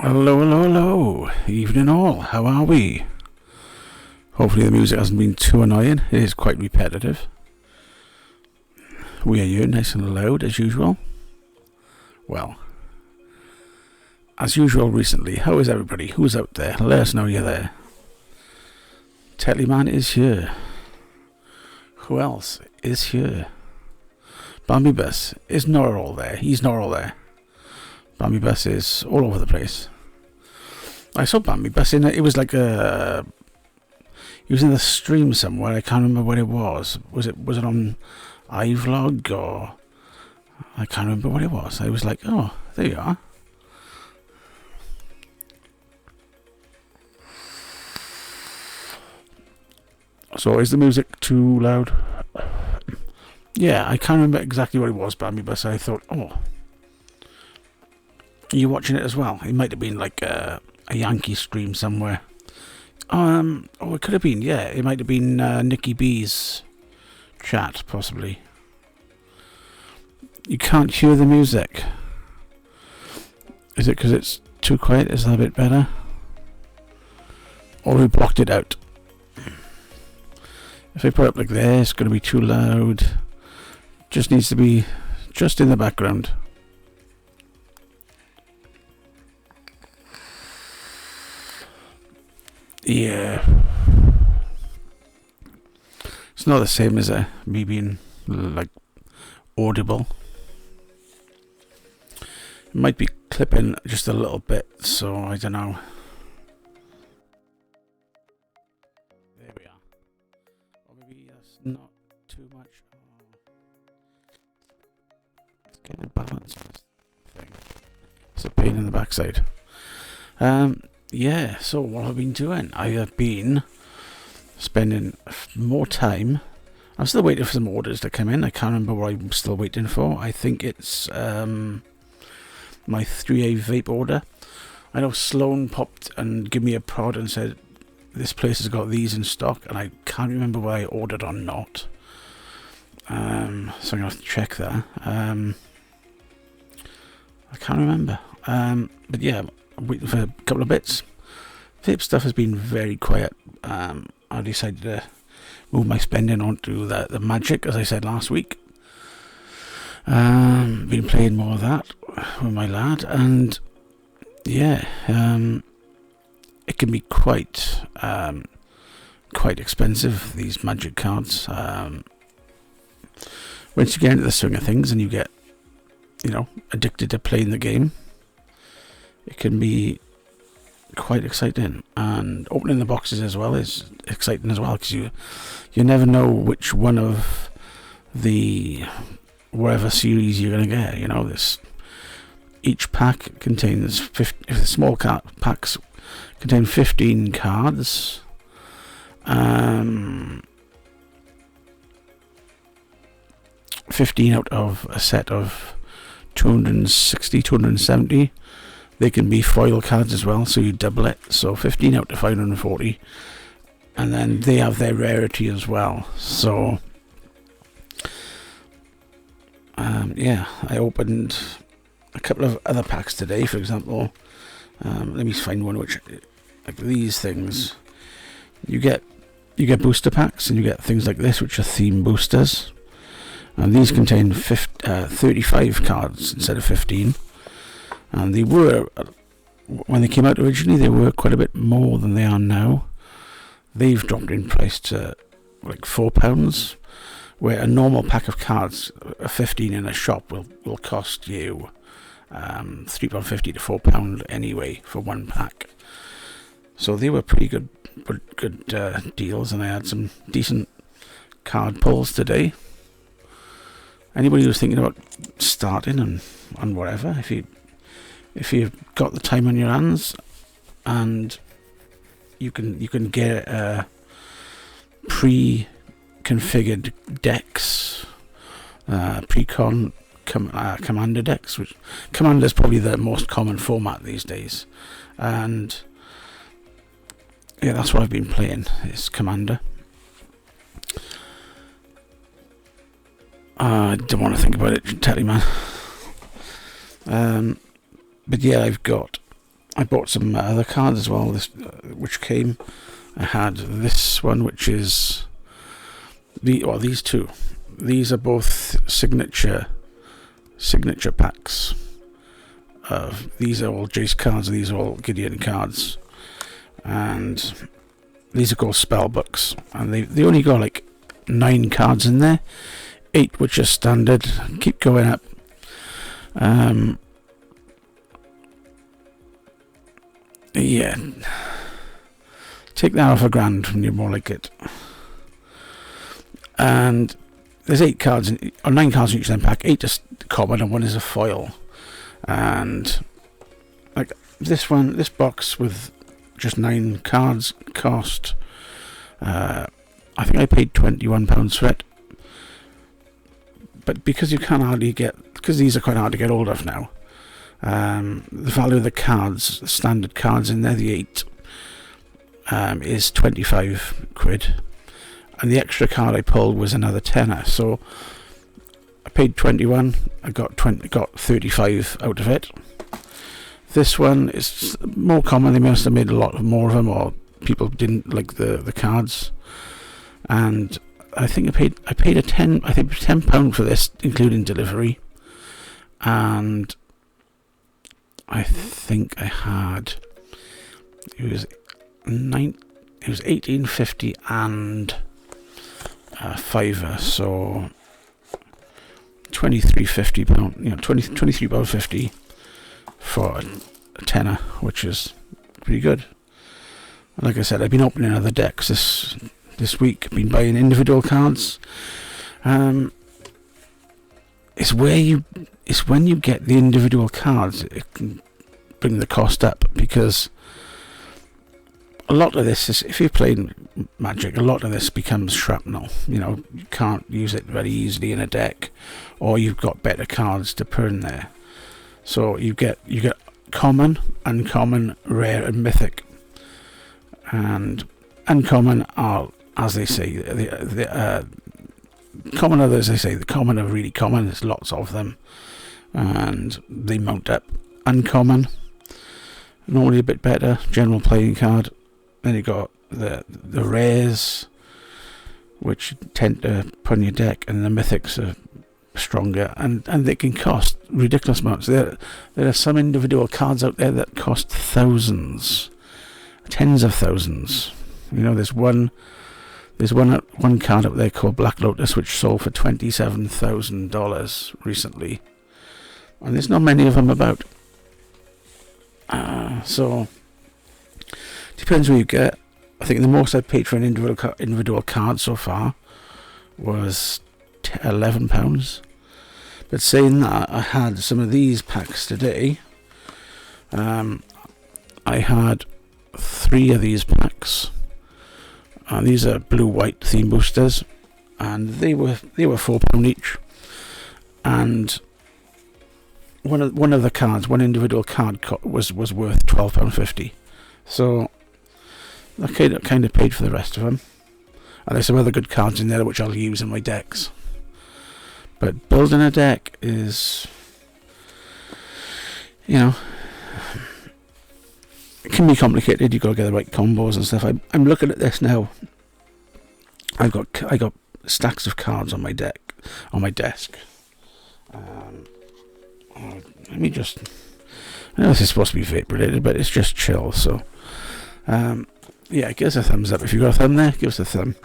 Hello, hello, hello. Evening all. How are we? Hopefully the music hasn't been too annoying. It is quite repetitive. We are here nice and loud as usual. Well, as usual recently, how is everybody? Who's out there? Let us know you're there. Tellyman is here. Who else is here? Bambi Bus is not all there. He's not all there. Bambi Bus is all over the place. I saw Bambi Bus in it. It was like a... He was in the stream somewhere. I can't remember what it was. Was it on iVlog or... I can't remember what it was. I was like, oh, there you are. So is the music too loud? Yeah, I can't remember exactly what it was, Bambi Bus. I thought, oh... Are you watching it as well? It might have been like a Yankee stream somewhere. Oh, it could have been, yeah. It might have been Nikki B's chat, possibly. You can't hear the music. Is it because it's too quiet? Is that a bit better? Or we blocked it out? If I put it up like this, it's going to be too loud. Just needs to be just in the background. Yeah. It's not the same as me being like audible. It might be clipping just a little bit, so I don't know. There we are. Or maybe that's not too much. It's getting a balance on this thing. It's a pain in the backside. Yeah, so what have I been doing? I have been spending more time. I'm still waiting for some orders to come in. I can't remember what I'm still waiting for. I think it's my 3A vape order. I know Sloan popped and gave me a prod and said, this place has got these in stock, and I can't remember whether I ordered or not. So I'm going to have to check that. I can't remember. But yeah, I'm waiting for a couple of bits. Vape stuff has been very quiet. I decided to move my spending onto the Magic, as I said last week. Been playing more of that with my lad, and yeah, it can be quite expensive, these Magic cards. Once you get into the swing of things and you get, addicted to playing the game, it can be quite exciting, and opening the boxes as well is exciting as well, because you never know which one of the whatever series you're going to get. This each pack contains 50, if the small packs contain 15 cards. 15 out of a set of 260, 270. They can be foil cards as well, so you double it. So 15 out of 540. And then they have their rarity as well. So, yeah, I opened a couple of other packs today. For example, let me find one which, like these things, you get booster packs, and you get things like this, which are theme boosters. And these contain 35 cards instead of 15. And they were, when they came out originally, they were quite a bit more than they are now. They've dropped in price to like £4, where a normal pack of cards, a 15 in a shop, will cost you £3.50 to £4 anyway for one pack. So they were pretty good deals, and I had some decent card pulls today. Anybody who's thinking about starting and whatever, if you've got the time on your hands, and you can get pre-configured decks, commander decks, which commander is probably the most common format these days, and yeah, that's what I've been playing, is commander. I don't want to think about it, tell you, man. But yeah, I've got I bought some other cards as well. Which came. I had this one, which is these two. These are both signature packs. These are all Jace cards. These are all Gideon cards, and these are called spell books. And they only got like 9 cards in there, 8 which are standard. Keep going up. Yeah, take that off $1,000 and you're more like it. And there's 8 cards or 9 cards in each of them pack. 8 is common and 1 is a foil. And like this box with just 9 cards cost. I think I paid £21 for it. But because you can't hardly because these are quite hard to get hold of now. The value of the cards, the standard cards in there, the 8, is £25, and the extra card I pulled was another tenner. So I paid 21. I got 35 out of it. This one is more common. They must have made a lot more of them, or people didn't like the cards. And I think I paid £10 for this, including delivery, and I think I had it was £18.50 and a £5, so £23.50, £23.50 for a tenner, which is pretty good. And like I said, I've been opening other decks this week. I've been buying individual cards. It's when you get the individual cards, it can bring the cost up, because a lot of this is, if you're playing Magic, a lot of this becomes shrapnel. You can't use it very easily in a deck, or you've got better cards to put in there. So you get common, uncommon, rare, and mythic. And uncommon are, as they say, the common others. They say the common are really common. There's lots of them, and they mount up. Uncommon, normally a bit better, general playing card. Then you got the rares, which tend to put on your deck, and the mythics are stronger, and they can cost ridiculous amounts. There are some individual cards out there that cost thousands, tens of thousands. There's one card out there called Black Lotus, which sold for $27,000 recently, and there's not many of them about. So depends where you get. I think the most I paid for an individual card so far was £11. But saying that, I had some of these packs today. I had 3 of these packs. These are blue-white theme boosters, and they were £4 each. And one of the cards, one individual card was worth £12.50. So I kind of paid for the rest of them. And there's some other good cards in there which I'll use in my decks. But building a deck is, it can be complicated. You've got to get the right combos and stuff. I'm looking at this now. I got stacks of cards on my desk. Let me just. I know this is supposed to be vape related, but it's just chill. So, give us a thumbs up if you got a thumb there. Give us a thumb.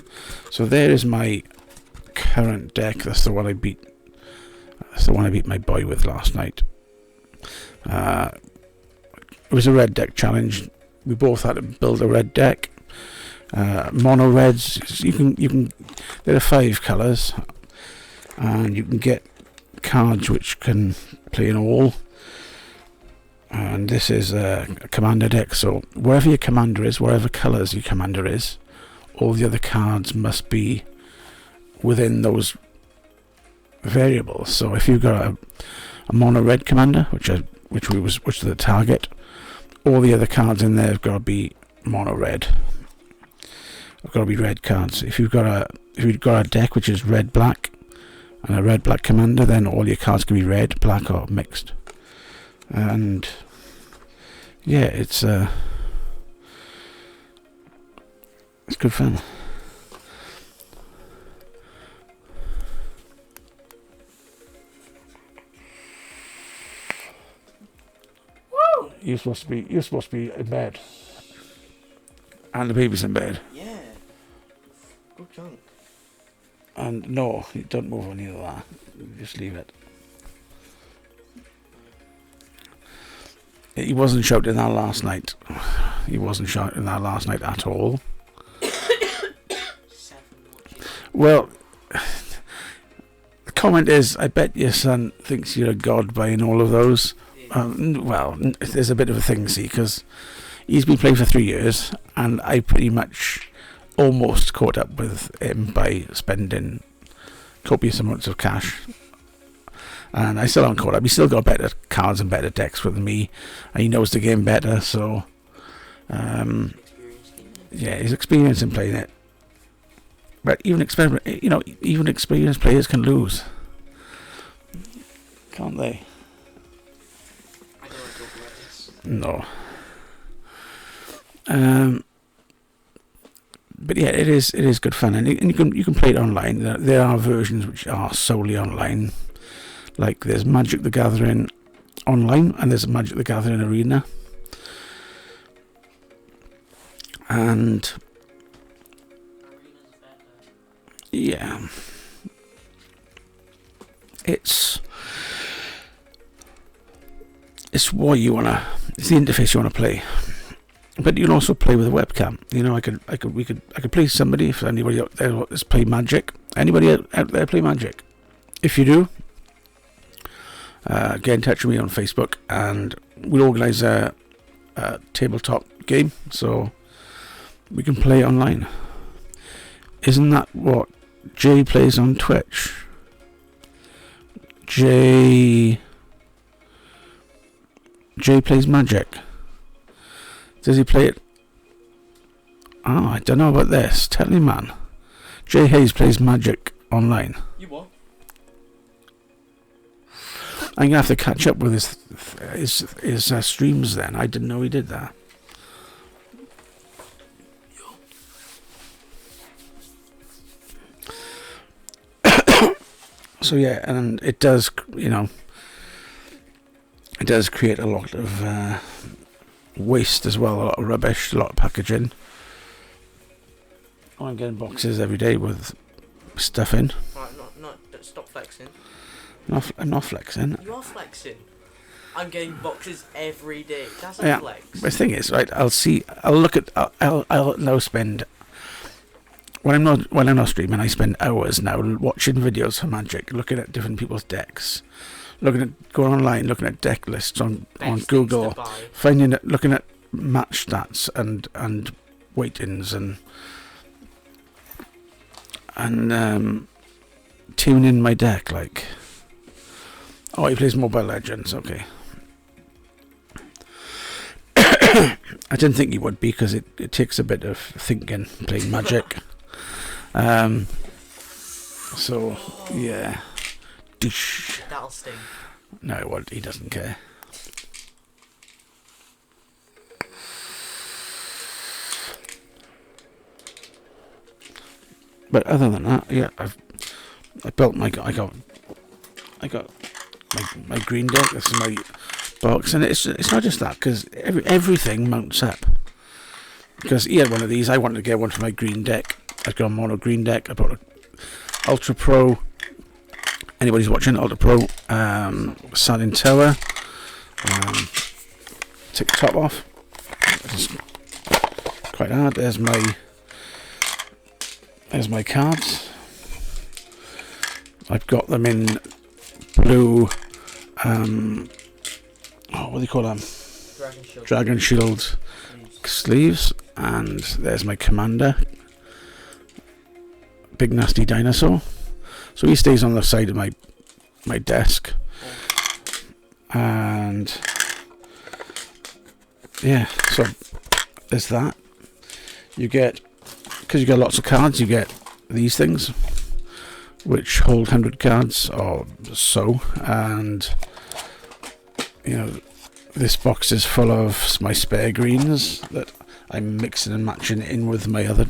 So there is my current deck. That's the one I beat. That's the one I beat my boy with last night. It was a red deck challenge. We both had to build a red deck. Mono reds. You can. There are 5 colours, and you can get cards which can play in all. And this is a commander deck. So wherever your commander is, whatever colours your commander is, all the other cards must be within those variables. So if you've got a mono red commander, which was the target, all the other cards in there have got to be mono red. Have got to be red cards. If you've got a deck which is red black and a red black commander, then all your cards can be red, black, or mixed. And yeah, it's good fun. Woo! You're supposed to be in bed, and the baby's in bed. Yeah. Good chunk. And no, you don't move on either that. Just leave it. He wasn't shouting that last night. He wasn't shouting that last night at all. Well, the comment is, I bet your son thinks you're a god buying all of those. Well, there's a bit of a thing, see, because he's been playing for 3 years, and I pretty much almost caught up with him by spending copious amounts of cash. And I still haven't caught up. He's still got better cards and better decks than me, and he knows the game better, so yeah, he's experienced in playing it. But even experienced players can lose, can't they? I don't want to talk about this. No. But yeah, it is good fun, and you can play it online. There are versions which are solely online. Like there's Magic the Gathering online, and there's Magic the Gathering Arena, and yeah, it's what you wanna. It's the interface you wanna play. But you can also play with a webcam. We could play somebody. If anybody out there wants to play Magic, anybody out there play Magic? If you do, get in touch with me on Facebook, and we'll organise a tabletop game so we can play online. Isn't that what Jay plays on Twitch? Jay plays Magic. Does he play it? Oh, I don't know about this. Tell me, man. Jay Hayes plays Magic online. You what? I'm gonna have to catch up with his streams then. I didn't know he did that. So yeah, and it does, it does create a lot of waste as well, a lot of rubbish, a lot of packaging. I'm getting boxes every day with stuff in. Right, stop flexing. I'm not flexing. You are flexing. I'm getting boxes every day. That's a flex. The thing is, right? I'll now spend when I'm not streaming. I spend hours now watching videos for Magic, looking at different people's decks, going online, looking at deck lists on Google, looking at match stats and weightings and tune in my deck. Like, oh, he plays Mobile Legends. Okay. I didn't think he would, because it takes a bit of thinking playing Magic. So yeah. That'll sting. No, it won't. He doesn't care. But other than that, yeah, I got my green deck. This is my box, and it's not just that, because everything mounts up. Because he had one of these, I wanted to get one for my green deck. I've got a mono green deck. I bought an Ultra Pro. Anybody's watching Ultra Pro, Satin Tower. Take the top off. It's quite hard. There's my cards. I've got them in blue. What do you call them? Dragon Shield sleeves. And there's my commander. Big nasty dinosaur. So he stays on the side of my desk. And yeah, so there's that. You get, because you got lots of cards, you get these things which hold 100 cards or so, and this box is full of my spare greens that I'm mixing and matching in with my other.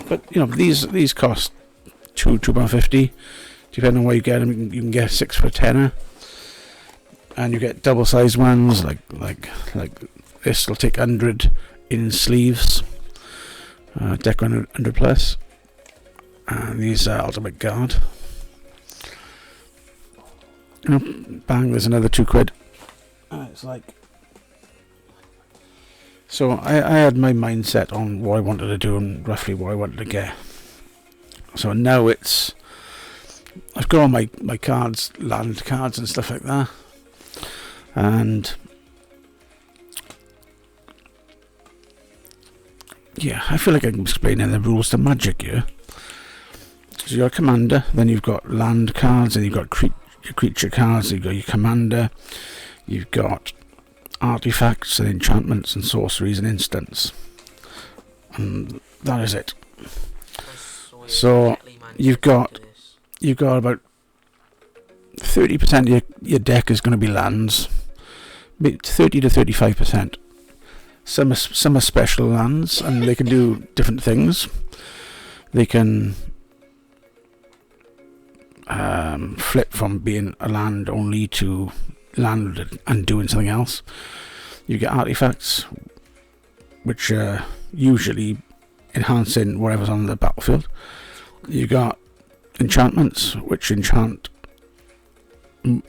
But these cost £2.50, depending on where you get them. You can get 6 for a tenner, and you get double sized ones like this. Will take 100 in sleeves, deck 100 plus, and these are Ultimate Guard. Bang! There's another £2. It's like. So I had my mindset on what I wanted to do and roughly what I wanted to get. So now I've got all my cards, land cards and stuff like that. And yeah, I feel like I'm explaining the rules to Magic here. So you're a commander, then you've got land cards, and you've got your creature cards, you've got your commander, you've got artifacts and enchantments and sorceries and instants, and that is it. So you've got about 30% of your deck is going to be lands, 30 to 35%. Some are special lands, and they can do different things. They can flip from being a land only to land and doing something else. You get artifacts, which are usually enhancing whatever's on the battlefield. You got enchantments, which enchant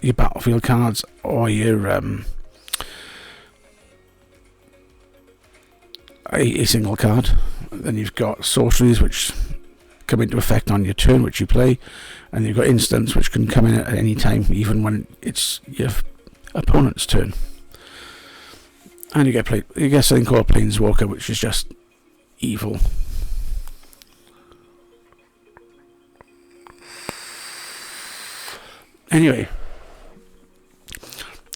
your battlefield cards or your a single card. Then you've got sorceries, which come into effect on your turn, which you play, and you've got instants, which can come in at any time, even when it's your opponent's turn. And you get something called Planeswalker, which is just evil. Anyway,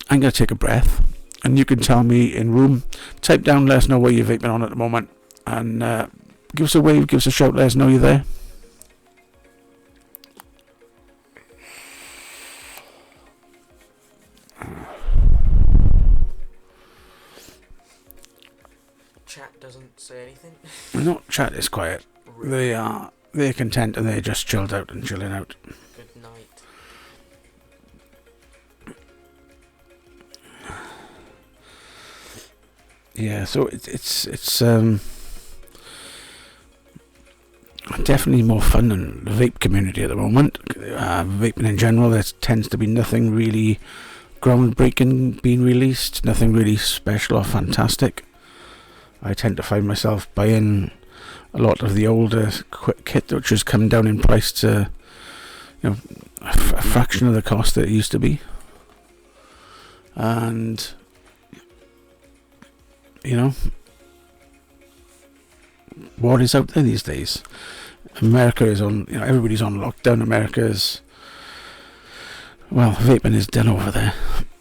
I'm going to take a breath, and you can tell me in room, type down, let us know where you're vaping on at the moment, and give us a wave, give us a shout, let us know you're there. Chat doesn't say anything. No, chat is quiet. Really? They're content, and they're just chilled out and chilling out. Good night. Yeah, so it's definitely more fun than the vape community at the moment. Vaping in general, there tends to be nothing really groundbreaking being released, nothing really special or fantastic. I tend to find myself buying a lot of the older kit, which has come down in price to a fraction of the cost that it used to be. And what is out there these days? America is on, everybody's on lockdown. America's, vaping is done over there.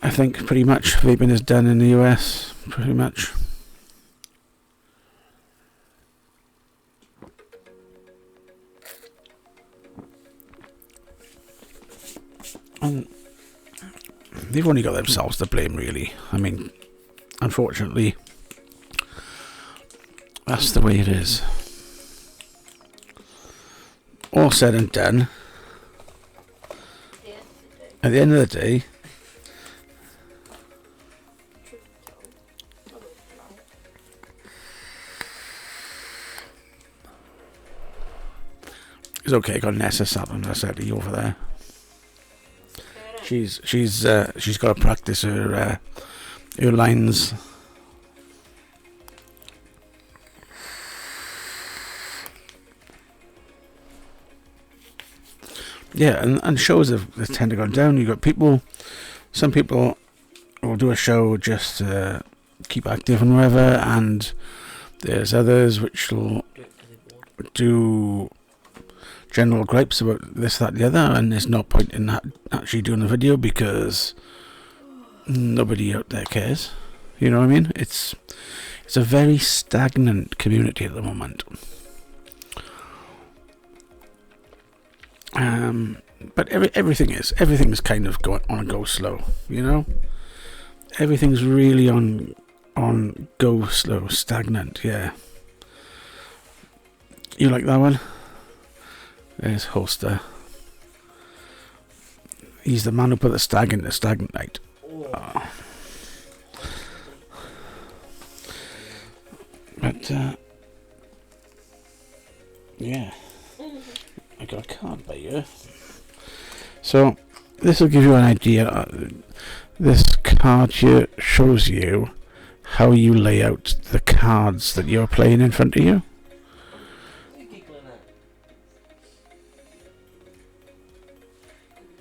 I think pretty much vaping is done in the US, pretty much. And they've only got themselves to blame, really. I mean, unfortunately, that's the way it is. All said and done, at the end of the day, it's okay. I got Nessa sat on Nessa over there. She's got to practice her lines. Yeah, and shows have tend to go down. You got some people will do a show just to keep active and whatever, and there's others which will do general gripes about this, that, the other, and there's no point in actually doing the video because nobody out there cares. You know what I mean? It's a very stagnant community at the moment. But everything's kind of going on a go slow, everything's really on go slow, stagnant. Yeah. You like that one? There's Holster. He's the man who put the stag in the stagnant night. Oh. But yeah, I got a card by you. So this will give you an idea. This card here shows you how you lay out the cards that you're playing in front of you.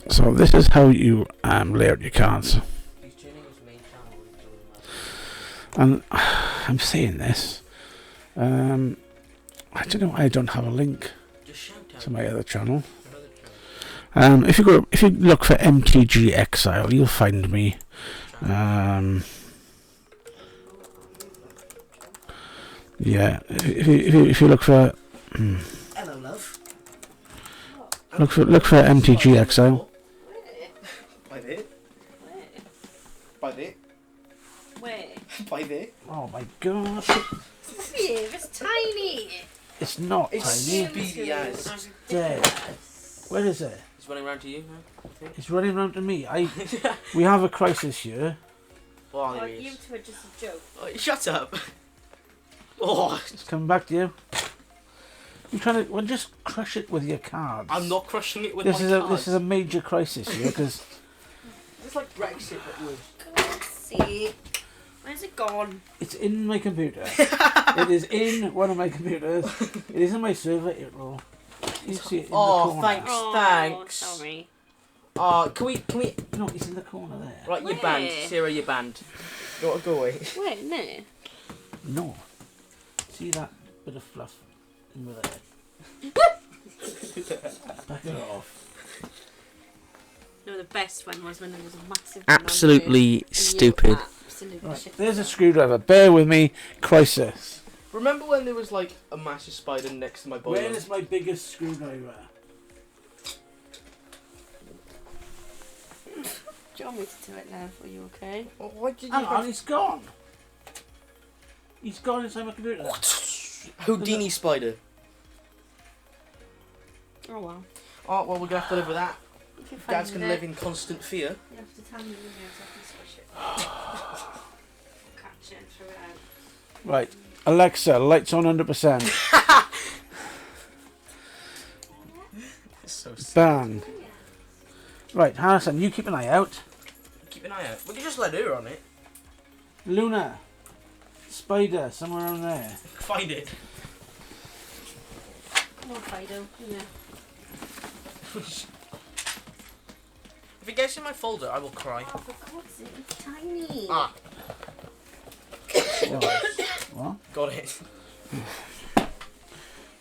So this is how you lay out your cards. And I'm saying this. I don't know. I don't have a link to my other channel. If you look for MTG Exile, you'll find me. Yeah. If you look for. Hello, love. Look for MTG Exile. By there. By there. Where? By there. Oh my god! It's tiny. It's not It's tiny. speedy as. It's dead. Where is it? It's running around to you now, I think. It's running around to me. We have a crisis here. Oh, Oh, there he you is. two are just a joke. Oh, shut up. Oh, It's coming back to you. You're trying to. Well, just crush it with your cards. I'm not crushing it with This my is cards. this is a major crisis here because It's like Brexit, but with. Let's see. Where's it gone? it's in my computer. It is in one of my computers. It is in my server. It will. You see it in the corner. Thanks. Oh, Thanks. sorry. Can we? No, it's in the corner there. Right, you're Where? banned. Sarah, you're banned. You want to go away? Wait, no. No. See that bit of fluff in with it. Back it off. No, the best one was when there was a massive Absolutely stupid. Absolutely Right, shit. there's a screwdriver. Bear with me. Crisis. Remember when there was like a massive spider next to my boiler? Where is my biggest screwdriver? Do you want me to do it now? Are you okay? Oh, why did you? Hang on, he's gone. He's gone inside my computer. Houdini spider. Oh well. Oh well, we're gonna have to live with that. If you find Dad's gonna it, live in constant fear. You have to tell me when you have to squish it. Catch it and throw it out. Right, Alexa, lights on 100%. So Bang. Right, Harrison, you keep an eye out. keep an eye out. We can just let her on it. Luna, spider, somewhere around there. Find it. Come on, Fido. Yeah. If it gets in my folder, I will cry. Oh, for God's sake, it's tiny. Ah, What? got it.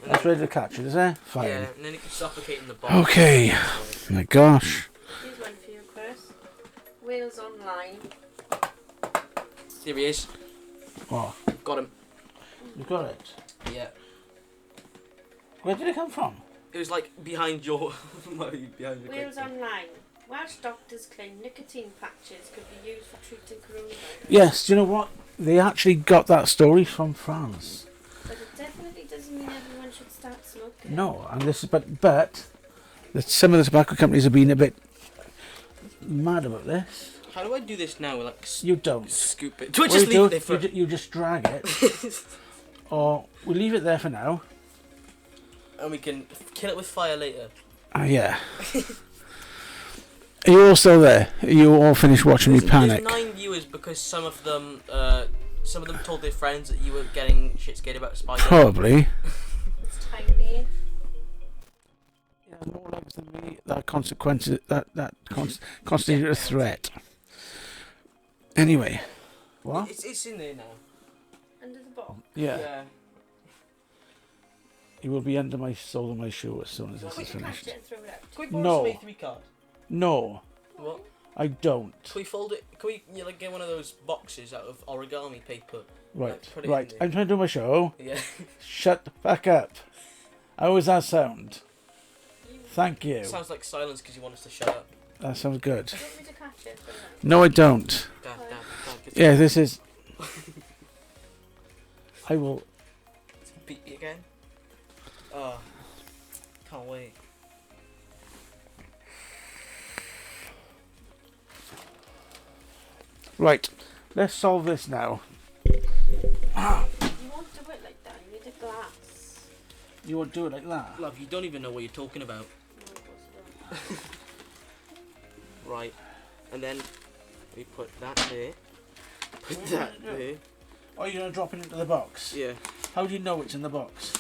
That's ready to catch it, is it? Fine. Yeah, and then it can suffocate in the box. Okay. My gosh. Here's one for you, Chris. Wales Online. Here he is. What? Got him. You got it? Yeah. Where did it come from? It was like behind your. behind your Wales crate. Online. Welsh doctors claim nicotine patches could be used for treating coronavirus. Yes, do you know what? They actually got that story from France. But it definitely doesn't mean everyone should start smoking. No, and this is but some of the tobacco companies have been a bit mad about this. How do I do this now? Like You don't. scoop it. Do I What just you leave do, it there for? you just drag it, or we leave it there for now. And we can kill it with fire later. Yeah. Are you all still there? Are you all finished watching me panic? There's 9 viewers because some of them told their friends that you were getting shit scared about spiders. Probably. It's tiny. Yeah, more legs than me. That consequences that constituted a threat. Anyway, what? It's in there now. Under the box. Yeah, he will be under my sole of my shoe as soon as this Quick, is catch finished. it and throw it out. Can we borrow No. some A3 card? No, What? I don't. Can we fold it? Can we like get one of those boxes out of origami paper? Right, Like, put it right. in there. I'm trying to do my show. Yeah. Shut the fuck up. How was that sound? Thank you. Sounds like silence because you want us to shut up. That sounds good. Do you want me to catch it? No, I don't. Dad. Yeah, this is. I will. To beat you again. Oh, can't wait. Right, let's solve this now. You won't do it like that. You need a glass. You won't do it like that. Love, you don't even know what you're talking about. No, of course you don't. Right, and then we put that there. Put that there. Oh, you're gonna drop it into the box? Yeah. How do you know it's in the box?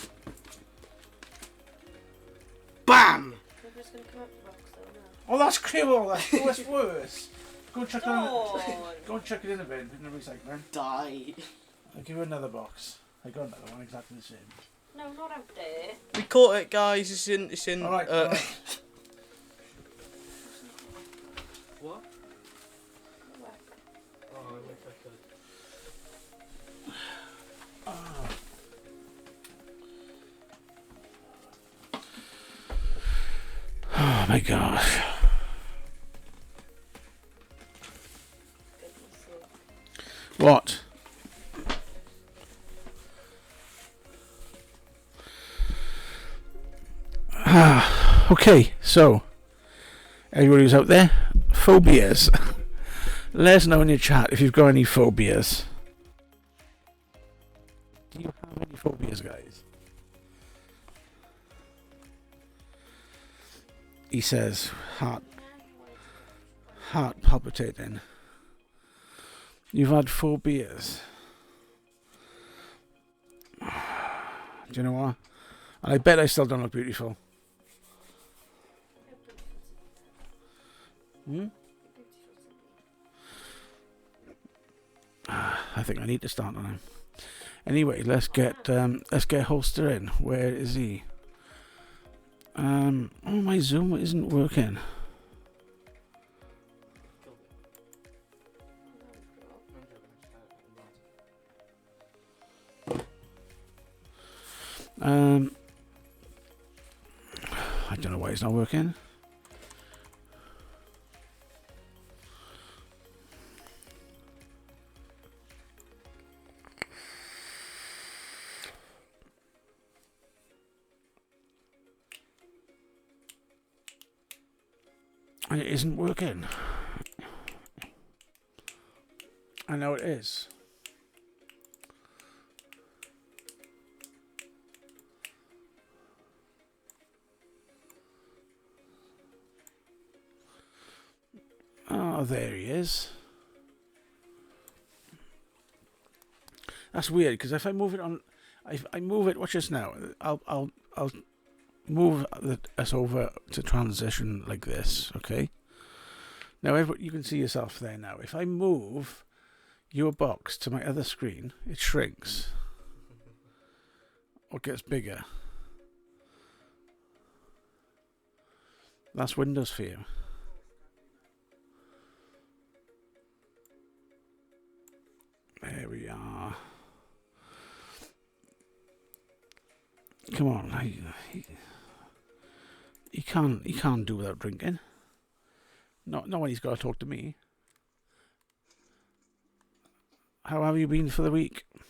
BAM! Maybe it's going to come out the box though, no? Oh, that's cruel. That's worse. Go and chuck it in. Dawn! Go and chuck it in a bin in the recycling. Die. I'll give you another box. I got another one exactly the same. No, not out there. We caught it, guys. It's in. All right. What? Work. Oh, I wish I could. Oh my gosh. Goodness sake. What? Okay, so everybody who's out there, phobias. Let us know in your chat if you've got any phobias. Do you have any phobias, guys? He says, heart palpitating. You've had phobias. Do you know what? And I bet I still don't look beautiful. Hmm? I think I need to start on him. Anyway, let's get Holster in. Where is he? Oh, my Zoom isn't working. I don't know why it's not working. And it isn't working. I know it is. Oh, there he is. That's weird because if I move it on, if I move it. Watch this now. I'll move us over to transition like this. Okay. Now you can see yourself there now. If I move your box to my other screen, it shrinks or gets bigger. That's Windows for you. There we are. Come on, he can't do without drinking. Not when he's got to talk to me. How have you been for the week? Do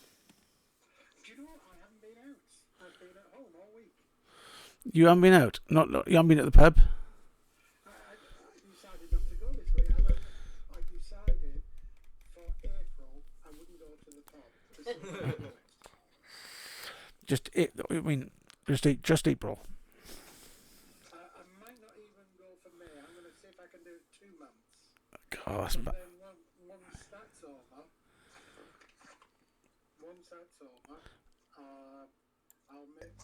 you know what? I haven't been out. I've been at home all week. You haven't been out? You haven't been at the pub? I decided not to go this week. I decided for April I wouldn't go to the pub. Just April. I might not even go for May. I'm going to see if I can do 2 months. God, that's And bad. then once that's over,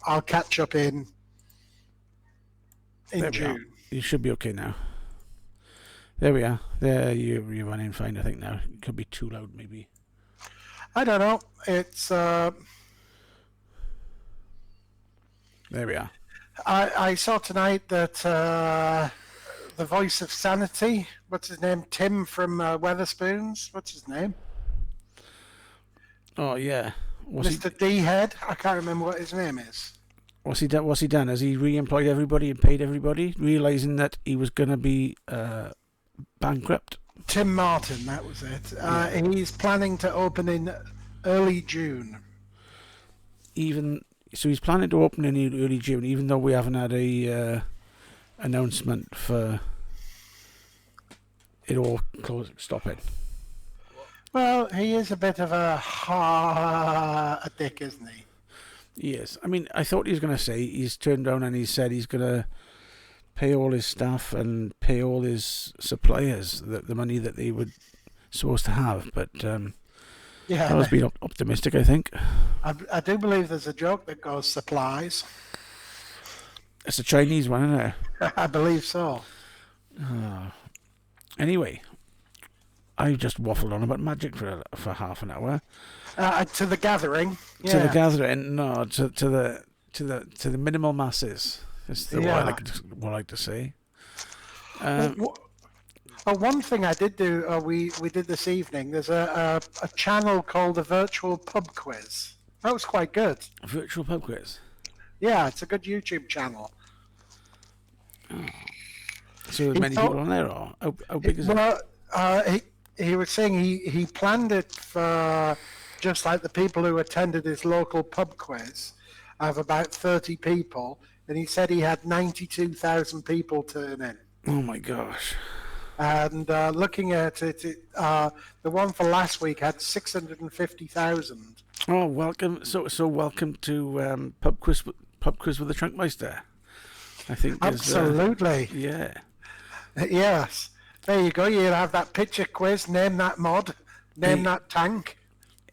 I'll catch up in There we are. June. You should be okay now. There we are. There you're running fine, I think now. It could be too loud maybe. I don't know. It's There we are. I saw tonight that the voice of sanity, what's his name? Tim from Weatherspoons. What's his name? Oh yeah. Mr. D Head. I can't remember what his name is. What's he done? Has he re-employed everybody and paid everybody, realizing that he was gonna be bankrupt? Tim Martin, that was it. He's planning to open in early June. So he's planning to open in early June, even though we haven't had a announcement for it all stopping. Well, he is a bit of a dick, isn't he? Yes, I mean, I thought he was going to say he's turned down and he said he's going to pay all his staff and pay all his suppliers the money that they were supposed to have, but Yeah, that was being optimistic, I think. I do believe there's a joke that goes supplies. It's a Chinese one, isn't it? I believe so. Anyway, I just waffled on about magic for half an hour. To the gathering. Yeah. To the gathering, no, to the minimal masses. That's what I like to say. One thing I did do, we did this evening. There's a channel called the Virtual Pub Quiz. That was quite good. Virtual pub quiz. Yeah, it's a good YouTube channel. So there's many people on there, or how big is it? Well, he was saying he planned it for just like the people who attended his local pub quiz of about 30 people, and he said he had 92,000 people turn in. Oh my gosh. And looking at it, the one for last week had 650,000. Oh, welcome! So welcome to pub quiz with the Chunkmeister. I think Absolutely. Yeah. Yes. There you go. You'll have that picture quiz. Name that mod. Name that tank.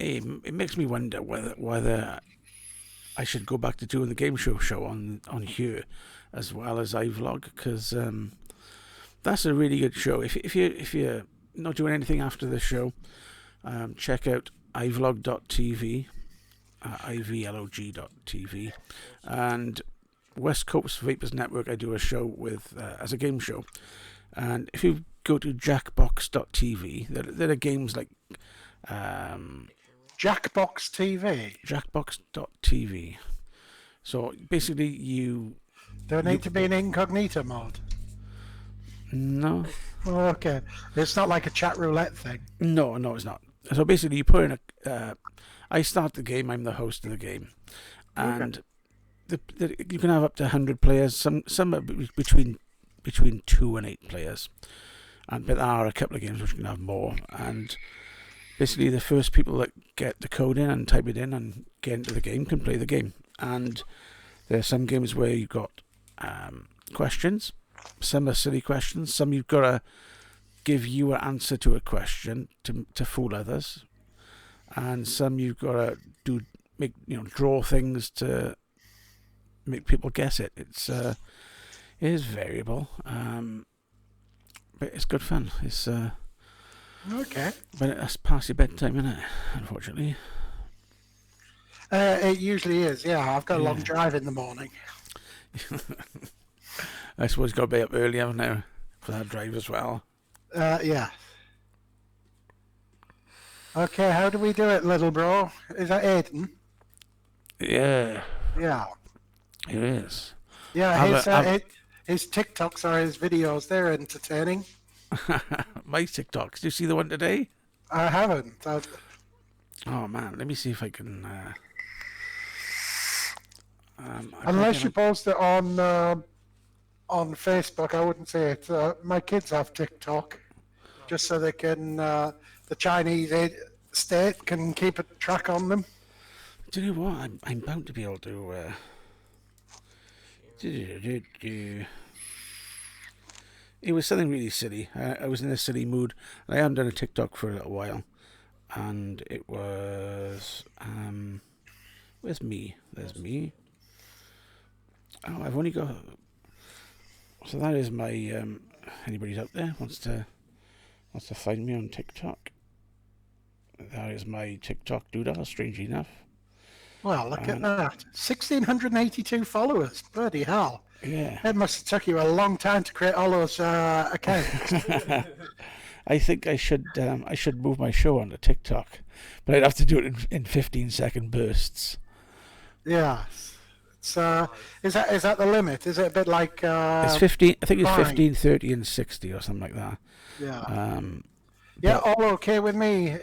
It makes me wonder whether I should go back to doing the game show on here as well as iVlog, because that's a really good show. If you're not doing anything after the show, check out ivlog.tv, ivlog.tv, and West Coast Vapors Network. I do a show with as a game show, and if you go to jackbox.tv, there are games like Jackbox TV. Jackbox.tv. So basically, Do I need to be an incognito mode? No. Oh, okay. It's not like a chat roulette thing. No, it's not. So basically, you put in I start the game. I'm the host of the game, and you can have up to 100 players. Some are between 2 and 8 players, but there are a couple of games which can have more. And basically, the first people that get the code in and type it in and get into the game can play the game. And there are some games where you've got questions. Some are silly questions. Some you've got to give your answer to a question to fool others, and some you've got to draw things to make people guess it. It is variable, but it's good fun. It's Okay. but it's past your bedtime, isn't it? Unfortunately. It usually is, yeah. I've got a long drive in the morning. I suppose you've got to be up early, haven't you, for that drive as well. Yeah. Okay, how do we do it, little bro? Is that Aiden? Yeah, Yeah. it is. Yeah, his TikToks or his videos, they're entertaining. My TikToks. Do you see the one today? I haven't. Oh man, let me see if I can. Unless you post it on Facebook, I wouldn't say it. My kids have TikTok, just so they can the Chinese state can keep a track on them. Do you know what? I'm bound to be able to. It was something really silly. I was in a silly mood. I haven't done a TikTok for a little while, and it was where's me? There's me. Oh, I've only got. So that is my. Anybody's out there wants to find me on TikTok. That is my TikTok doodle. Strangely enough. Well, look at that. 1,682 followers. Bloody hell. Yeah. It must have took you a long time to create all those accounts. I think I should move my show onto TikTok, but I'd have to do it in 15-second bursts. Yeah. It's, is that the limit? Is it a bit like... it's 15. I think it's Vine? 15, 30, and 60 or something like that. Yeah. Yeah, But, all okay with me,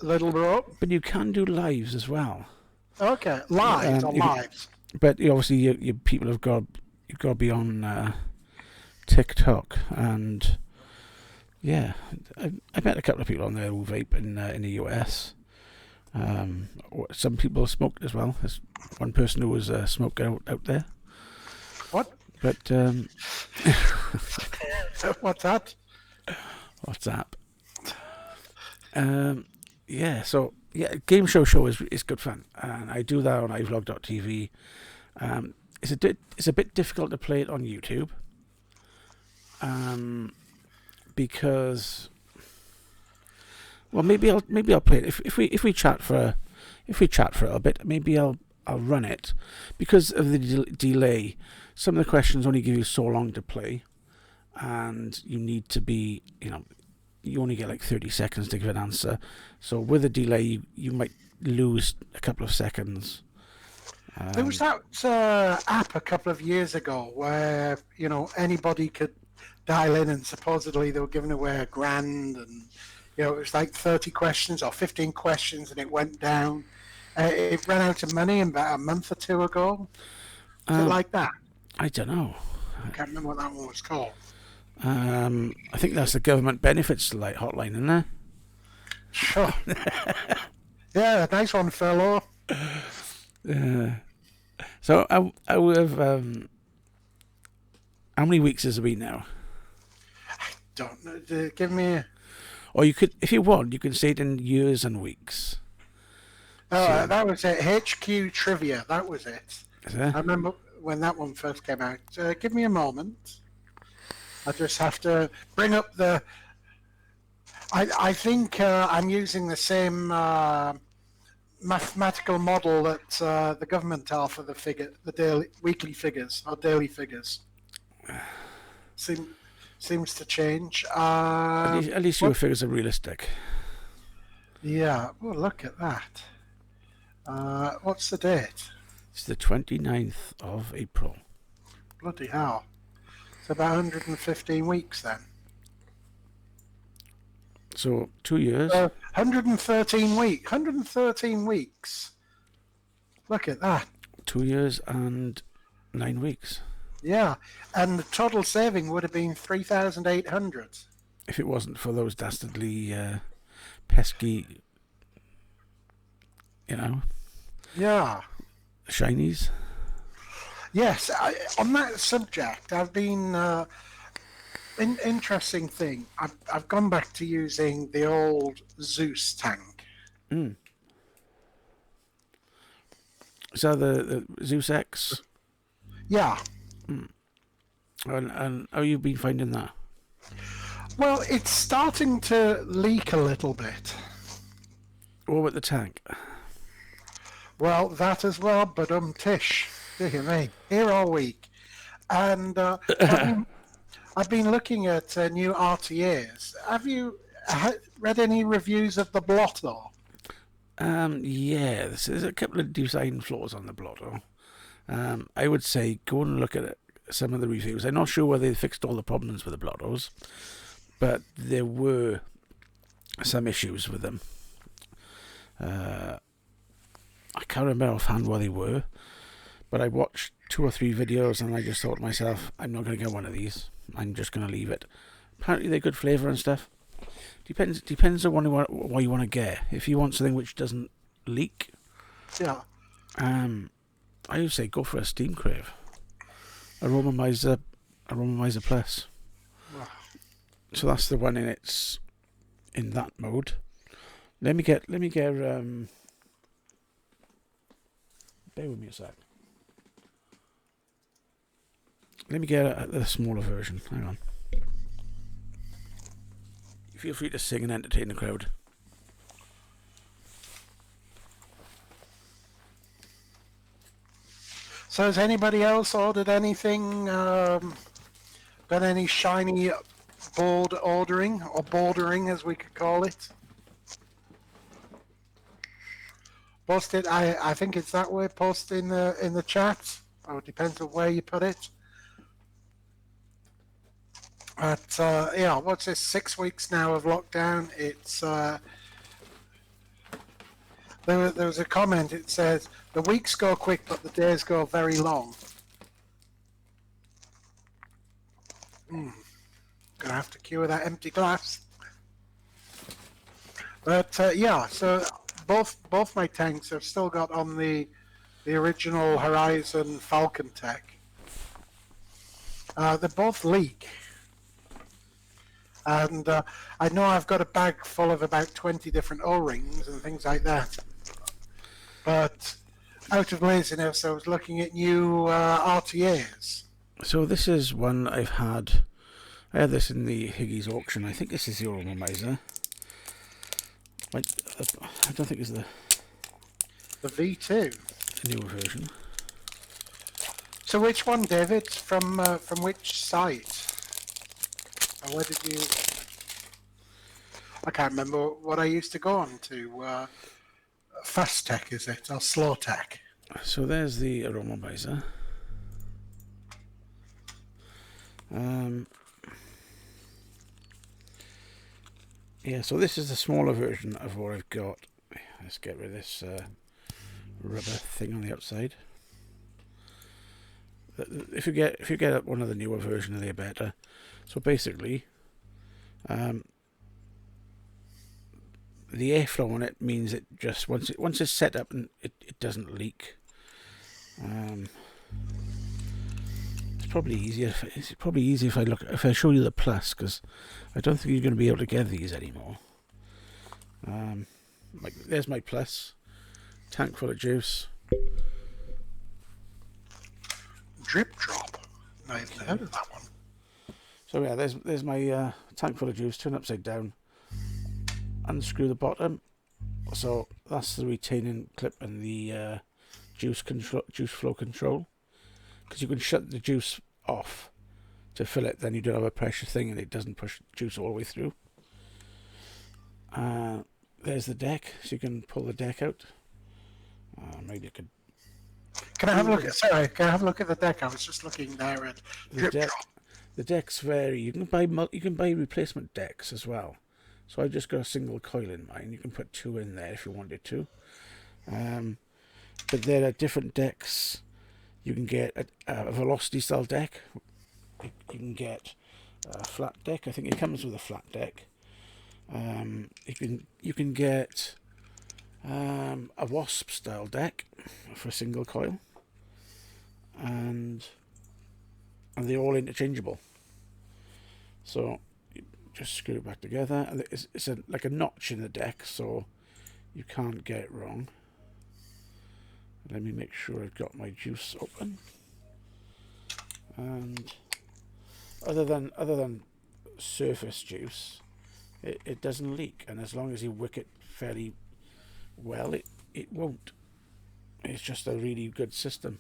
little bro. but you can do lives as well. Okay, lives or You can, lives. but obviously, you people you've got to be on TikTok, and yeah, I met a couple of people on there who vape in the US. Some people smoked as well. There's one person who was a smoker out there. What? But What's that? WhatsApp. Yeah, so yeah, game show is good fun, and I do that on iVlog.tv. It's a bit difficult to play it on YouTube, because well, maybe I'll play it if we chat for a little bit. Maybe I'll run it because of the delay. Some of the questions only give you so long to play, and you need to be, you only get like 30 seconds to give an answer. So with a delay, you might lose a couple of seconds. There was that app a couple of years ago where, anybody could dial in and supposedly they were giving away $1,000 and, it was like 30 questions or 15 questions and it went down. It ran out of money about a month or two ago. Is it like that? I don't know. I can't remember what that one was called. I think that's the government benefits hotline, isn't there? Sure. Yeah, nice one, fellow. So I would have. How many weeks has it been now? Don't know. Give me. Or you could, if you want, you can say it in years and weeks. Oh, that was it. HQ Trivia. That was it. Is there? I remember when that one first came out. Give me a moment. I just have to bring up the. I think I'm using the same mathematical model that the government are for the weekly figures or daily figures. Seems to change. At least your figures are realistic. Yeah. Well, look at that. What's the date? It's the 29th of April. Bloody hell. It's about 115 weeks then. So 2 years. 113 weeks. 113 weeks. Look at that. 2 years and 9 weeks. Yeah, and the total saving would have been 3,800. If it wasn't for those dastardly, pesky, Yeah. shinies. Yes, on that subject, I've been interesting thing. I've gone back to using the old Zeus tank. So the Zeus X. Yeah. And how you been finding that? Well, it's starting to leak a little bit. What about the tank? Well, that as well, but tish. Dear me, here all week. And I've been looking at new RTAs. Have you read any reviews of the Blotto? Yeah, there's a couple of design flaws on the Blotto. I would say go and look at some of the reviews. I'm not sure whether they fixed all the problems with the Blottos, but there were some issues with them. I can't remember offhand what they were, but I watched 2 or 3 videos and I just thought to myself, I'm not going to get one of these. I'm just going to leave it. Apparently they're good flavour and stuff. Depends on what you want to get. If you want something which doesn't leak, Yeah. I would say go for a Steam Crave. Aromamizer Plus. Wow. So that's the one in that mode. Let me get bear with me a sec. Let me get the smaller version. Hang on. Feel free to sing and entertain the crowd. So has anybody else ordered anything? Done any shiny board ordering or bordering, as we could call it? Post it. I think it's that way. Post in the chat. Oh, it depends on where you put it. But yeah, what's this? 6 weeks now of lockdown. It's there was a comment. It says the weeks go quick, but the days go very long. Gonna have to cure that empty glass. But yeah, so both my tanks have still got on the original Horizon Falcon tech. They both leak. And I know I've got a bag full of about 20 different O-rings and things like that. But out of laziness, I was looking at new RTAs. So this is one I've had. I had this in the Higgy's auction. I think this is the Oromomizer. I don't think it's the V2. newer version. So which one, David? From which site? Or where did you... I can't remember what I used to go on to. Fast Tech, is it? Or Slow Tech? So there's the Oromomizer. Yeah, so this is the smaller version of what I've got. Let's get rid of this rubber thing on the outside. If you get one of the newer versions, they're better. So basically, the airflow on it means it just once it's set up and it doesn't leak. It's probably easier. If I show you the plus, because I don't think you're going to be able to get these anymore. Like there's my plus tank full of juice. Drip Drop. I've never heard of that one. So yeah, there's my tank full of juice turned upside down. Unscrew the bottom. So that's the retaining clip and the juice flow control. Because you can shut the juice off to fill it, then you don't have a pressure thing and it doesn't push juice all the way through. There's the deck, so you can pull the deck out. Maybe I could. Can I have a look at? Sorry, can I have a look at the deck? I was just looking there at Drip Drop. The decks vary. You can buy replacement decks as well. So I've just got a single coil in mine. You can put two in there if you wanted to. But there are different decks. You can get a velocity style deck. You can get a flat deck. I think it comes with a flat deck. You can get a wasp style deck for a single coil, and they're all interchangeable. So you just screw it back together, and it's like a notch in the deck, so you can't get it wrong. Let me make sure I've got my juice open. And other than surface juice, it doesn't leak, and as long as you wick it fairly well, it won't. It's just a really good system.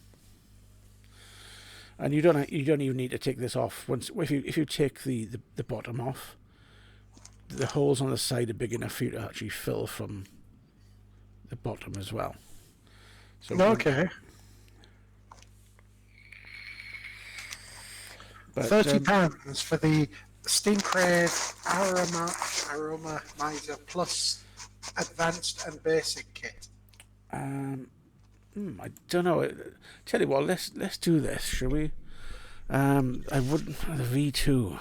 And you don't even need to take this off. If you take the bottom off, the holes on the side are big enough for you to actually fill from the bottom as well. So okay. But, £30 for the Steam Crave Aromamizer Plus Advanced and Basic Kit. I don't know. Tell you what, let's do this, shall we? I wouldn't the V2.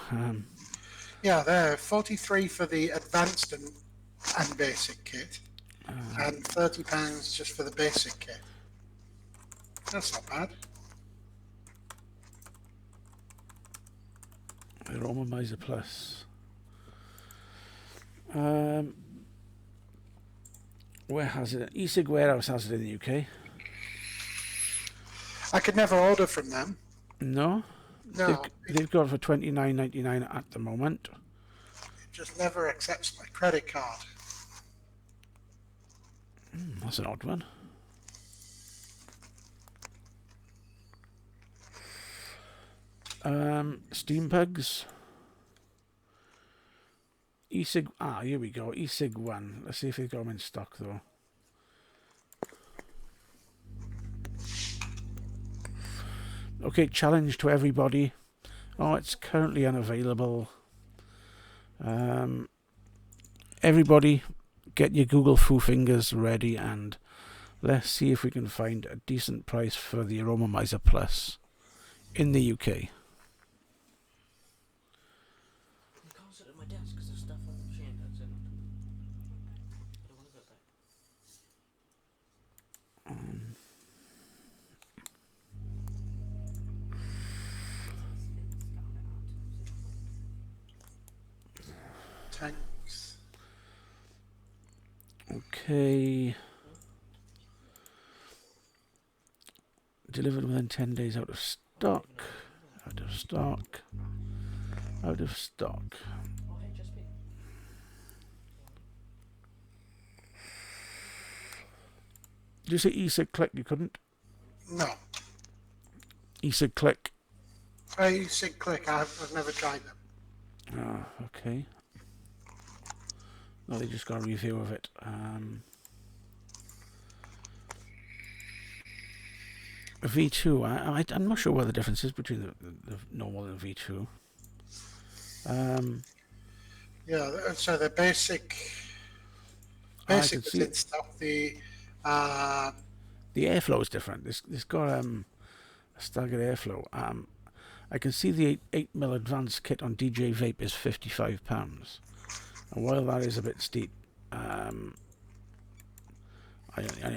Yeah, they're 43 for the Advanced and Basic Kit, and £30 just for the Basic Kit. That's not bad. Oromomizer Plus. Where has it? eSig Warehouse has it in the UK. I could never order from them. No? No. They've got it for $29.99 at the moment. It just never accepts my credit card. That's an odd one. Steam Pugs. eSig. Here we go. eSig 1. Let's see if they've got them in stock though. Okay, challenge to everybody. Oh, it's currently unavailable. Everybody, get your Google Foo Fingers ready and let's see if we can find a decent price for the Aromamizer Plus in the UK. You can't sit at my desk because there's stuff on the machine that's in. I don't want to go back. Tanks. Okay. Delivered within 10 days. Out of stock. Out of stock. Out of stock. Oh, HSP. Did you say e-cig click? You couldn't? No. E-cig click. I said click. I've never tried them. Ah, okay. No, they just got a review of it. V2. I'm not sure what the difference is between the normal and V2. Yeah, so the basic I was can see in stock. The airflow is different. It's got a staggered airflow. I can see the 8mm advanced kit on DJ Vape is £55. And while that is a bit steep, I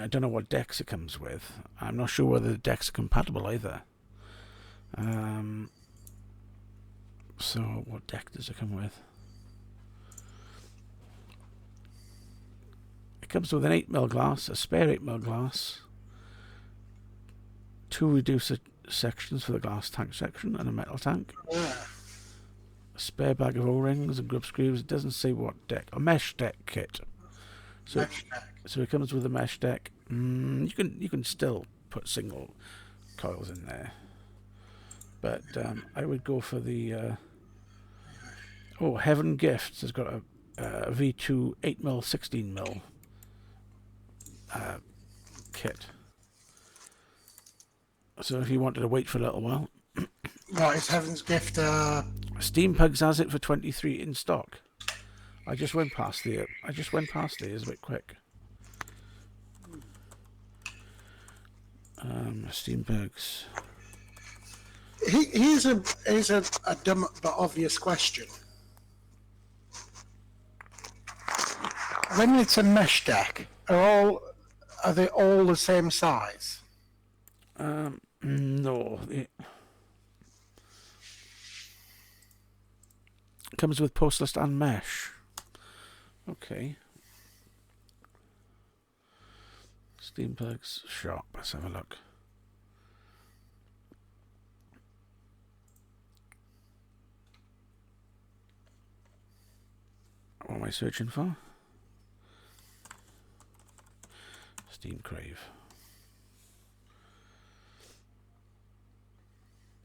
don't know what decks it comes with. I'm not sure whether the decks are compatible either. So what deck does it come with? It comes with an 8mm glass, a spare 8mm glass, 2 reducer sections for the glass tank section and a metal tank. yeah, A spare bag of O-rings and grub screws. It doesn't say what deck. A mesh deck kit. So mesh deck. So it comes with a mesh deck. You can still put single coils in there, but I would go for the Heaven Gifts has got a V2 8mm 16mm kit. So if you wanted to wait for a little while, What is Heaven's Gift? Steam Pugs has it for 23 in stock. I just went past there. It's a bit quick. Steam Pugs. Here's a dumb but obvious question. When it's a mesh deck, are they all the same size? No. It comes with postless and mesh. Okay. Steam Plugs shop. Let's have a look. What am I searching for? Steam Crave.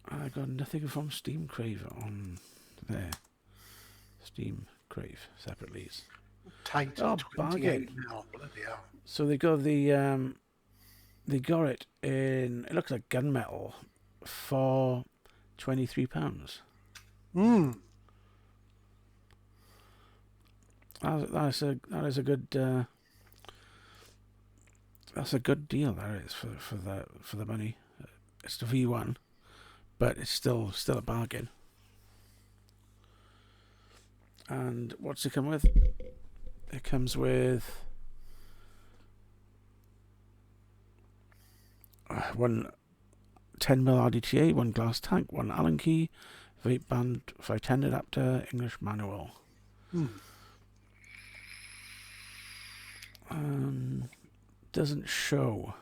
I got nothing from Steam Crave on there. Steam Crave separately. Tight. Oh, 28 bargain. now, bloody hell. So they got they got it in. It looks like gunmetal for £23. That is a good. That's a good deal. That is for the money. It's the V1, but it's still a bargain. And what's it come with? It comes with one 10mm RDTA, one glass tank, one Allen key, vape band, 510 adapter, English manual. Doesn't show.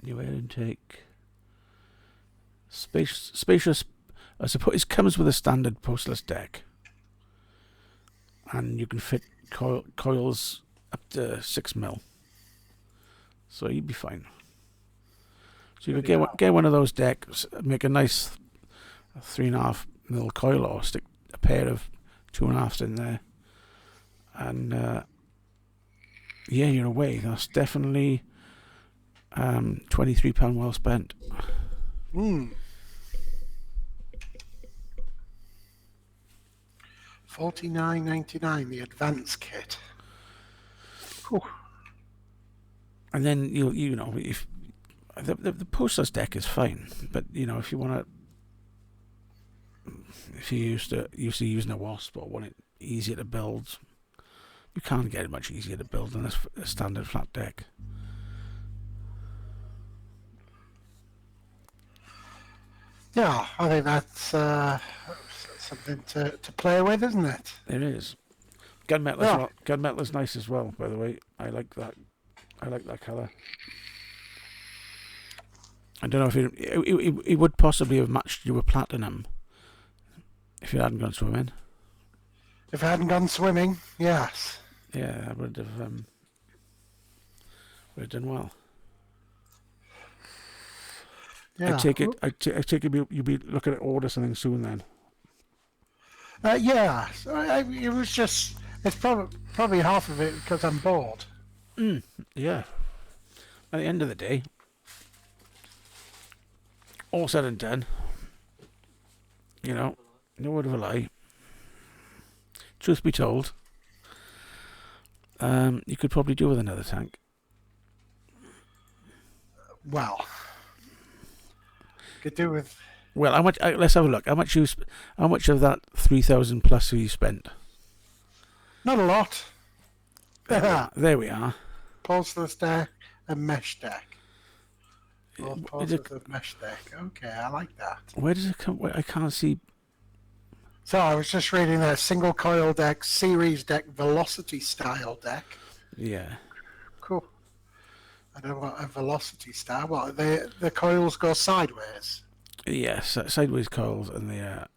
New air intake. Spacious. I suppose it comes with a standard postless deck, and you can fit coils up to 6mm. So you'd be fine. So you could get one of those decks, make a nice 3.5mm coil, or stick a pair of 2.5s in there, and yeah, you're away. That's definitely £23 well spent. Hmm. 49.99 the advance kit. Whew. And then you know if the postless deck is fine, but you know if you want to, if you used to using a wasp or want it easier to build, you can't get it much easier to build than a standard flat deck. Yeah, I think that's something to play with, isn't it? It is. Gunmetal's nice as well, by the way. I like that. I like that colour. I don't know if it would possibly have matched you with platinum if you hadn't gone swimming. If I hadn't gone swimming, yes. Yeah, I would have done well. Yeah. I take it. I take it. You'll be looking at order something soon then. Yeah. So it was just. It's probably half of it because I'm bored. Yeah. At the end of the day, all said and done, you know, no word of a lie. Truth be told, you could probably do with another tank. Well, could do with. Well, how much? Let's have a look. How much of that 3,000 plus have you spent? Not a lot. There we are. Pulseless deck and mesh deck. Or It- pulseless and mesh deck. Okay, I like that. Where does it come? I can't see. So I was just reading that single coil deck, series deck, velocity style deck. Yeah. Cool. I don't want a velocity style. What, the coils go sideways? Yes, sideways coils, and the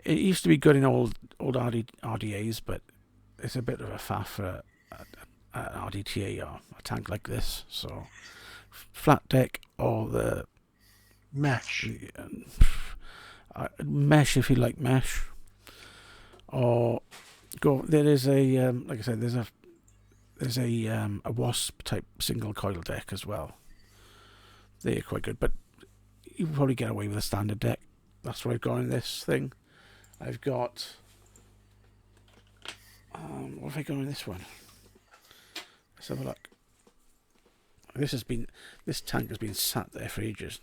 it used to be good in old RDAs, but it's a bit of a faff for an RDTA or a tank like this. So flat deck or the Mesh. mesh if you like mesh, or go. There is a like I said, there's a wasp type single coil deck as well. They're quite good, but you can probably get away with a standard deck. That's what I've got in this thing. I've got what have I got in this one? Let's have a look. This tank has been sat there for ages.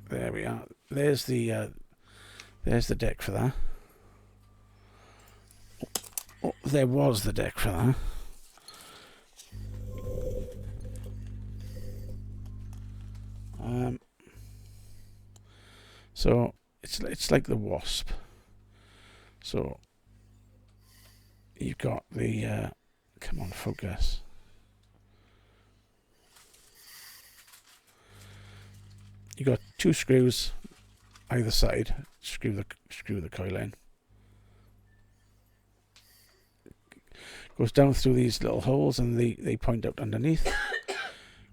There we are. There's the deck for that. Oh, there was the deck for that. So it's like the wasp. So you've got the come on, focus. You got two screws either side. Screw the coil in. Goes down through these little holes, and they point out underneath.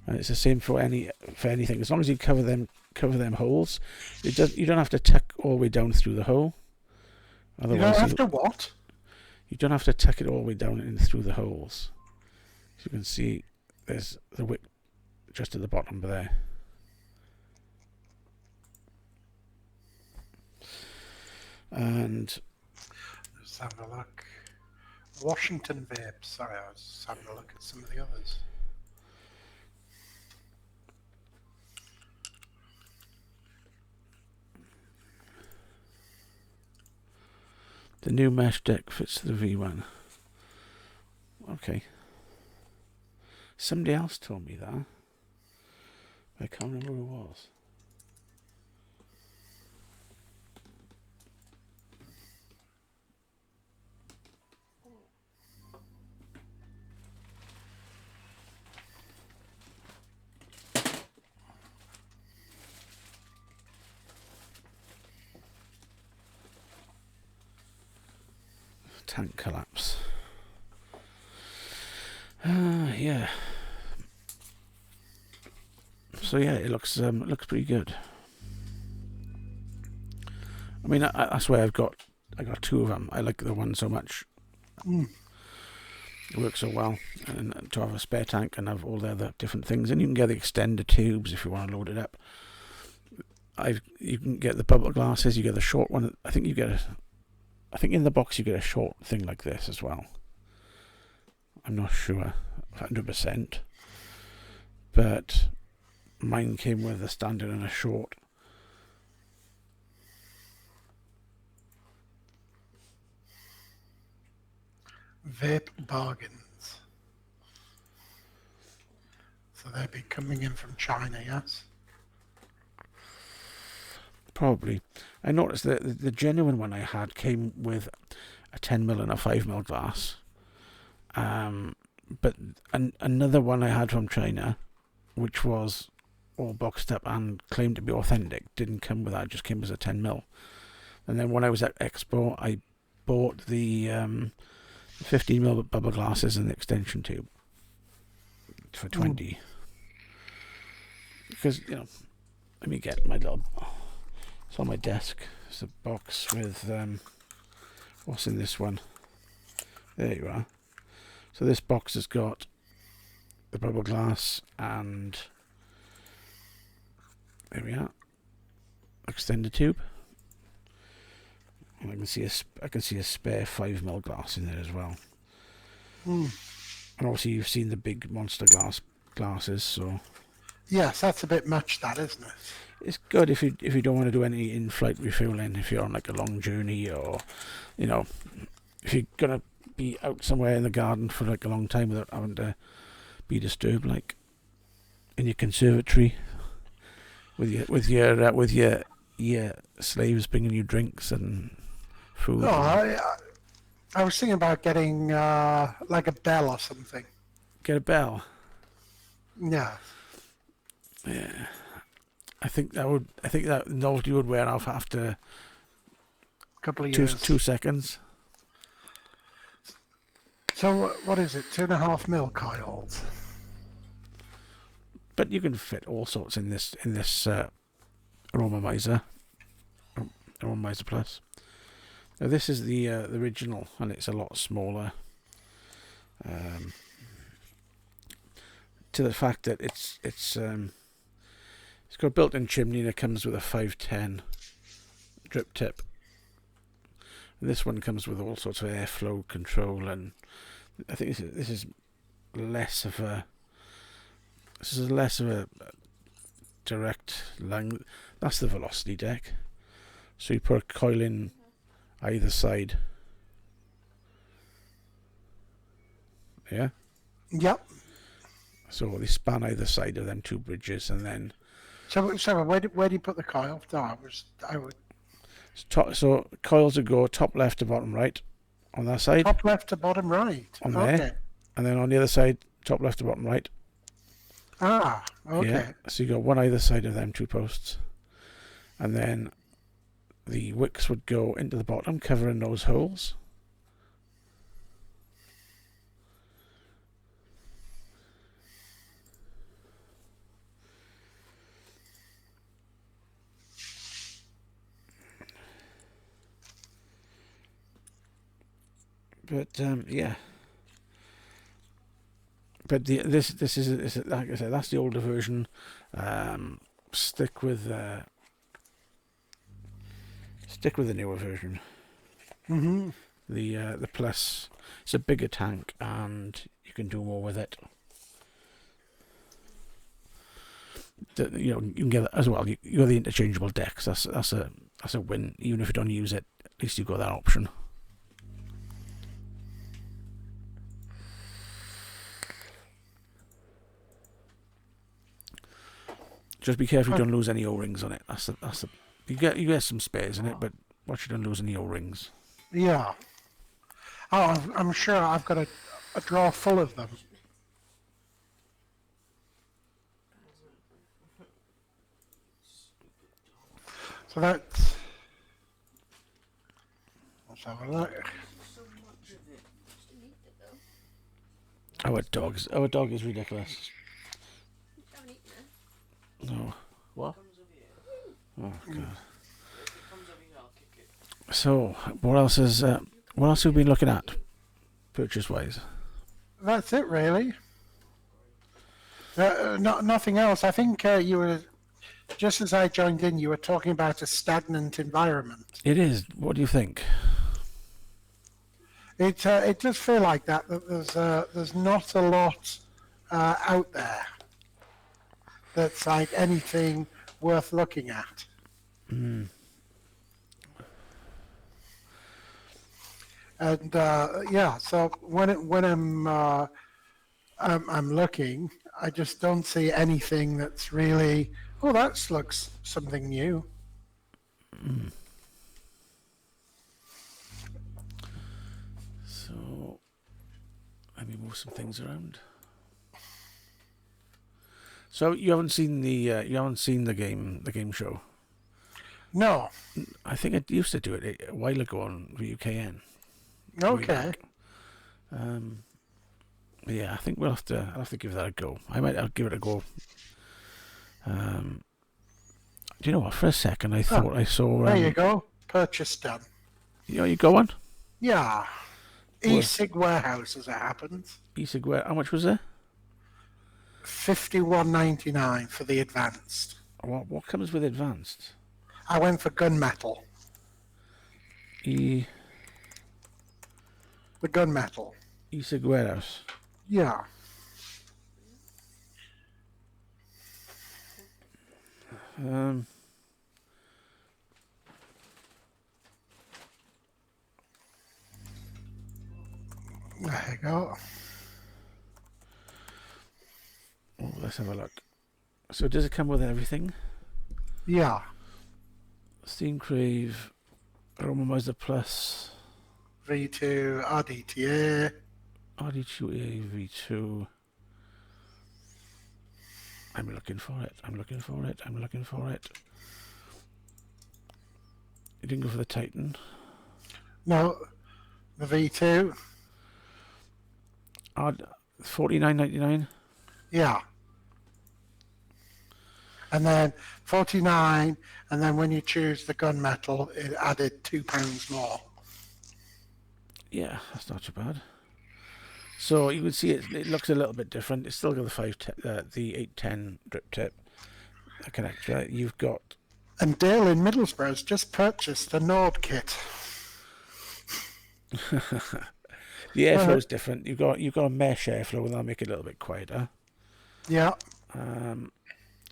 And it's the same for anything. As long as you cover them holes, you don't have to tuck all the way down through the hole. Otherwise, you don't have to what? You don't have to tuck it all the way down in through the holes. As you can see, there's the wick just at the bottom there. And let's have a look. Washington Vape. Sorry, I was having a look at some of the others. the new mesh deck fits the V1. Okay. Somebody else told me that. I can't remember who it was. Tank collapse. Yeah. So yeah, it looks pretty good. I mean, I that's why I got two of them. I like the one so much. It works so well, and to have a spare tank and have all the other different things, and you can get the extender tubes if you want to load it up. You can get the bubble glasses. You get the short one. I think in the box you get a short thing like this as well. I'm not sure, 100%, but mine came with a standard and a short. Vape bargains. So they'd be coming in from China, yes? Probably. I noticed that the genuine one I had came with a 10mm and a 5mm glass. But another one I had from China, which was all boxed up and claimed to be authentic, didn't come with that. It just came as a 10mm. And then when I was at Expo, I bought the 15mm bubble glasses and the extension tube for 20. Because, let me get my little... It's on my desk. It's a box with... what's in this one? There you are. So this box has got the bubble glass and... There we are. Extender tube. And I can see a spare 5mm glass in there as well. And obviously you've seen the big monster glasses, so... Yes, that's a bit much, that, isn't it? It's good if you don't want to do any in-flight refueling, if you're on like a long journey, or if you're gonna be out somewhere in the garden for like a long time without having to be disturbed, like in your conservatory with your slaves bringing you drinks and food. Oh, I was thinking about getting like a bell or something. Get a bell. Yeah. Yeah. I think that novelty would wear off after A couple of years. 2 seconds. So what is it? 2.5mm coils. But you can fit all sorts in this Aromamizer Plus. Now this is the original, and it's a lot smaller. To the fact that it's got a built-in chimney and it comes with a 510 drip tip. And this one comes with all sorts of airflow control, and I think this is less of a direct line. That's the velocity deck. So you put a coil in either side. Yeah. Yep. So they span either side of them two bridges, and then. So where do you put the coil? No, I would. So coils would go top left to bottom right on that side. Top left to bottom right. On there. And then on the other side, top left to bottom right. Ah, okay. Yeah. So you got one either side of them two posts. And then the wicks would go into the bottom, covering those holes. But yeah. But this is like I said, that's the older version. Stick with the newer version. Mm-hmm. The Plus, it's a bigger tank and you can do more with it. You can get as well. You got the interchangeable decks. That's a win. Even if you don't use it, at least you've got that option. Just be careful you don't lose any O-rings on it. You get some spares in it, but watch you don't lose any O-rings. Yeah. Oh, I'm sure I've got a drawer full of them. So let's have a look. Our dog is ridiculous. No. What? Oh god. So, what else have we been looking at, purchase-wise? that's it really. Nothing else. I think you were, just as I joined in, you were talking about a stagnant environment. It is. What do you think? It does feel like that. That there's not a lot out there that's like anything worth looking at. Mm. And yeah, so when I'm looking, I just don't see anything that's really. Oh, that looks something new. Mm. So, let me move some things around. So you haven't seen the game show? No. I think it used to do it a while ago on UKN. Okay. Yeah, I think I'll have to give that a go. I'll give it a go. Do you know what? For a second, I thought I saw. There you go. Purchase done. You go on. Yeah. E-Sig Warehouse, as it happens. E-Sig How much was it? $51.99 for the advanced. What comes with advanced? I went for gunmetal. The gunmetal. E-Sig Warehouse. Yeah. There you go. Oh, let's have a look. So does it come with everything? Yeah. Steam Crave, Aroma Mazda Plus, V2, RDTA. RD2A V2. I'm looking for it. You didn't go for the Titan? No, the V2. $49.99. Yeah. And then 49, and then when you choose the gunmetal, it added £2 more. Yeah, that's not too bad. So you can see it looks a little bit different. It's still got the 810 drip tip connector. You've got. And Dale in Middlesbrough's just purchased the Nord kit. The airflow is different. You've got a mesh airflow, and that'll make it a little bit quieter. Yeah.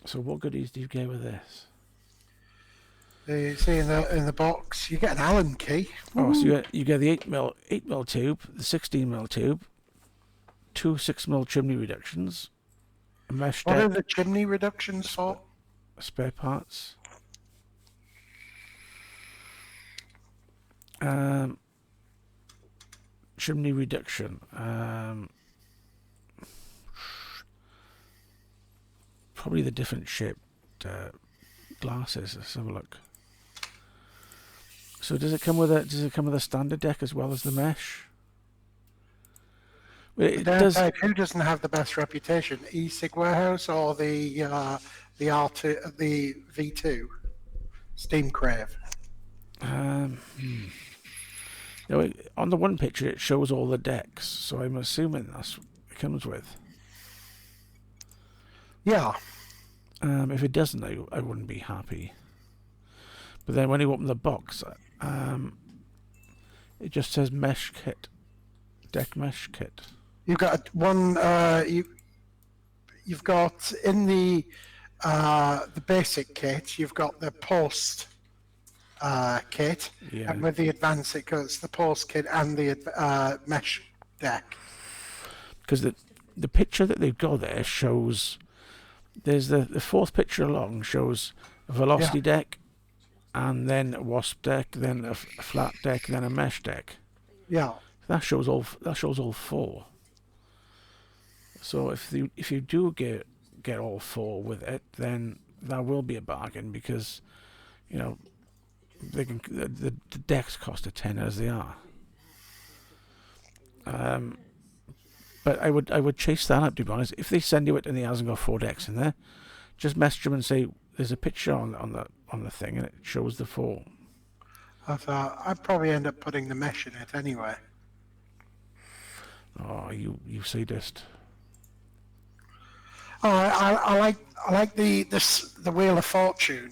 So what goodies do you get with this? You see in the box, you get an Allen key. Oh, so you get the 8mm tube, the 16mm tube, two 6mm chimney reductions, a mesh What deck, are the chimney reductions for? spare parts. Chimney reduction. Probably the different shaped glasses. Let's have a look. So does it come with a standard deck as well as the mesh? Well, it does. Who doesn't have the best reputation, E-Sig Warehouse or the R2, the V2, Steam Crave? On the one picture it shows all the decks, so I'm assuming that's what it comes with. Yeah. If it doesn't, I wouldn't be happy. But then when you open the box, it just says mesh kit, deck mesh kit. You've got one. You've got in the basic kit. You've got the post kit, Yeah. and with the advanced, it goes the post kit and the mesh deck. Because the picture that they've got there shows. There's the fourth picture along shows a velocity deck, and then a wasp deck, then a flat deck, then a mesh deck. Yeah. That shows all four. So if you do get all four with it, then that will be a bargain, because they can the decks cost a tenner as they are. But I would chase that up, to be honest. If they send you it and it hasn't got 4 decks in there, just message them and say there's a picture on the thing and it shows the 4. I thought I'd probably end up putting the mesh in it anyway. Oh, you sadist. Oh, I like the Wheel of Fortune.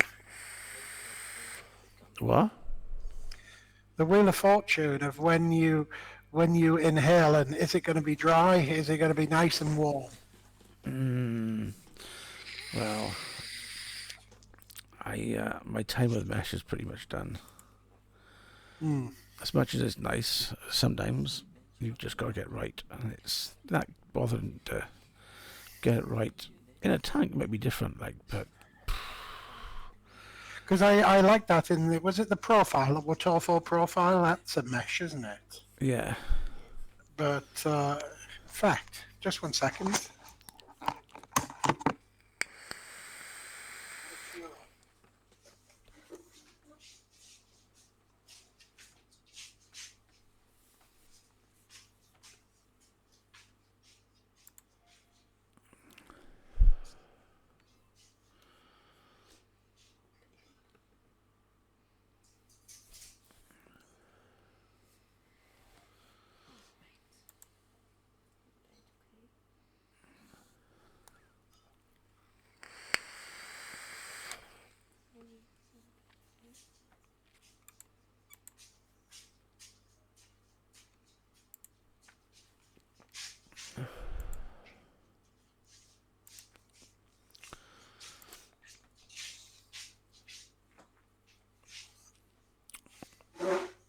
What? The Wheel of Fortune of when you inhale, and is it going to be dry? Is it going to be nice and warm? Well, my time with mesh is pretty much done. As much as it's nice, sometimes you've just got to get right, and it's not bothering to get it right. In a tank, it might be different, like, but Because I like that in the, was it the profile, the Waterfall profile? That's a mesh, isn't it? yeah. But fact, just 1 second.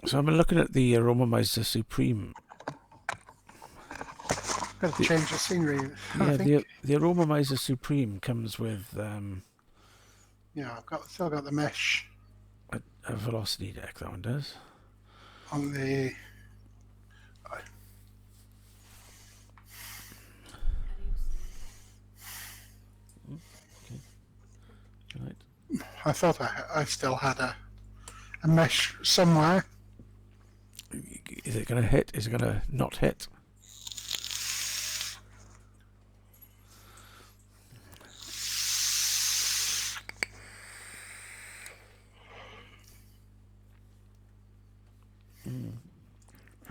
So I've been looking at the Aromamizer Supreme. Got to change the scenery. I Yeah, think. the Aromamizer Supreme comes with Yeah, still got the mesh a velocity deck. That one does. on the. Right. I thought I still had a mesh somewhere. Is it going to hit? Is it going to not hit?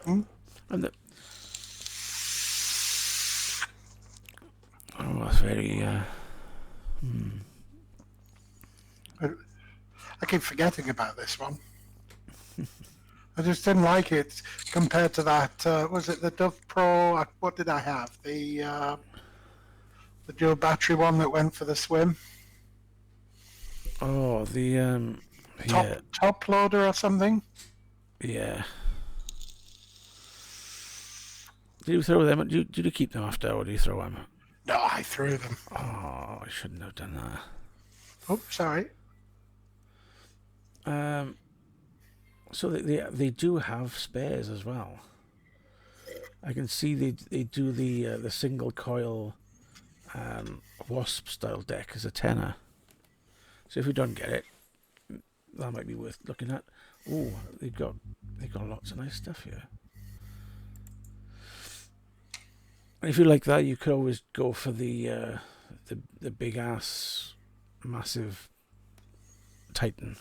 And the, oh, that's very. I keep forgetting about this one. I just didn't like it compared to that. Was it the Dove Pro? What did I have? The dual battery one that went for the swim. Oh, the yeah, Top loader or something. yeah. Did you throw them? Did you keep them after, or do you throw them? No, I threw them. Oh, I shouldn't have done that. Oh, sorry. So they do have spares as well. I can see they do the single coil wasp style deck as a tenner. So if we don't get it, that might be worth looking at. Oh, they've got lots of nice stuff here. And if you like that, you could always go for the big ass massive Titan.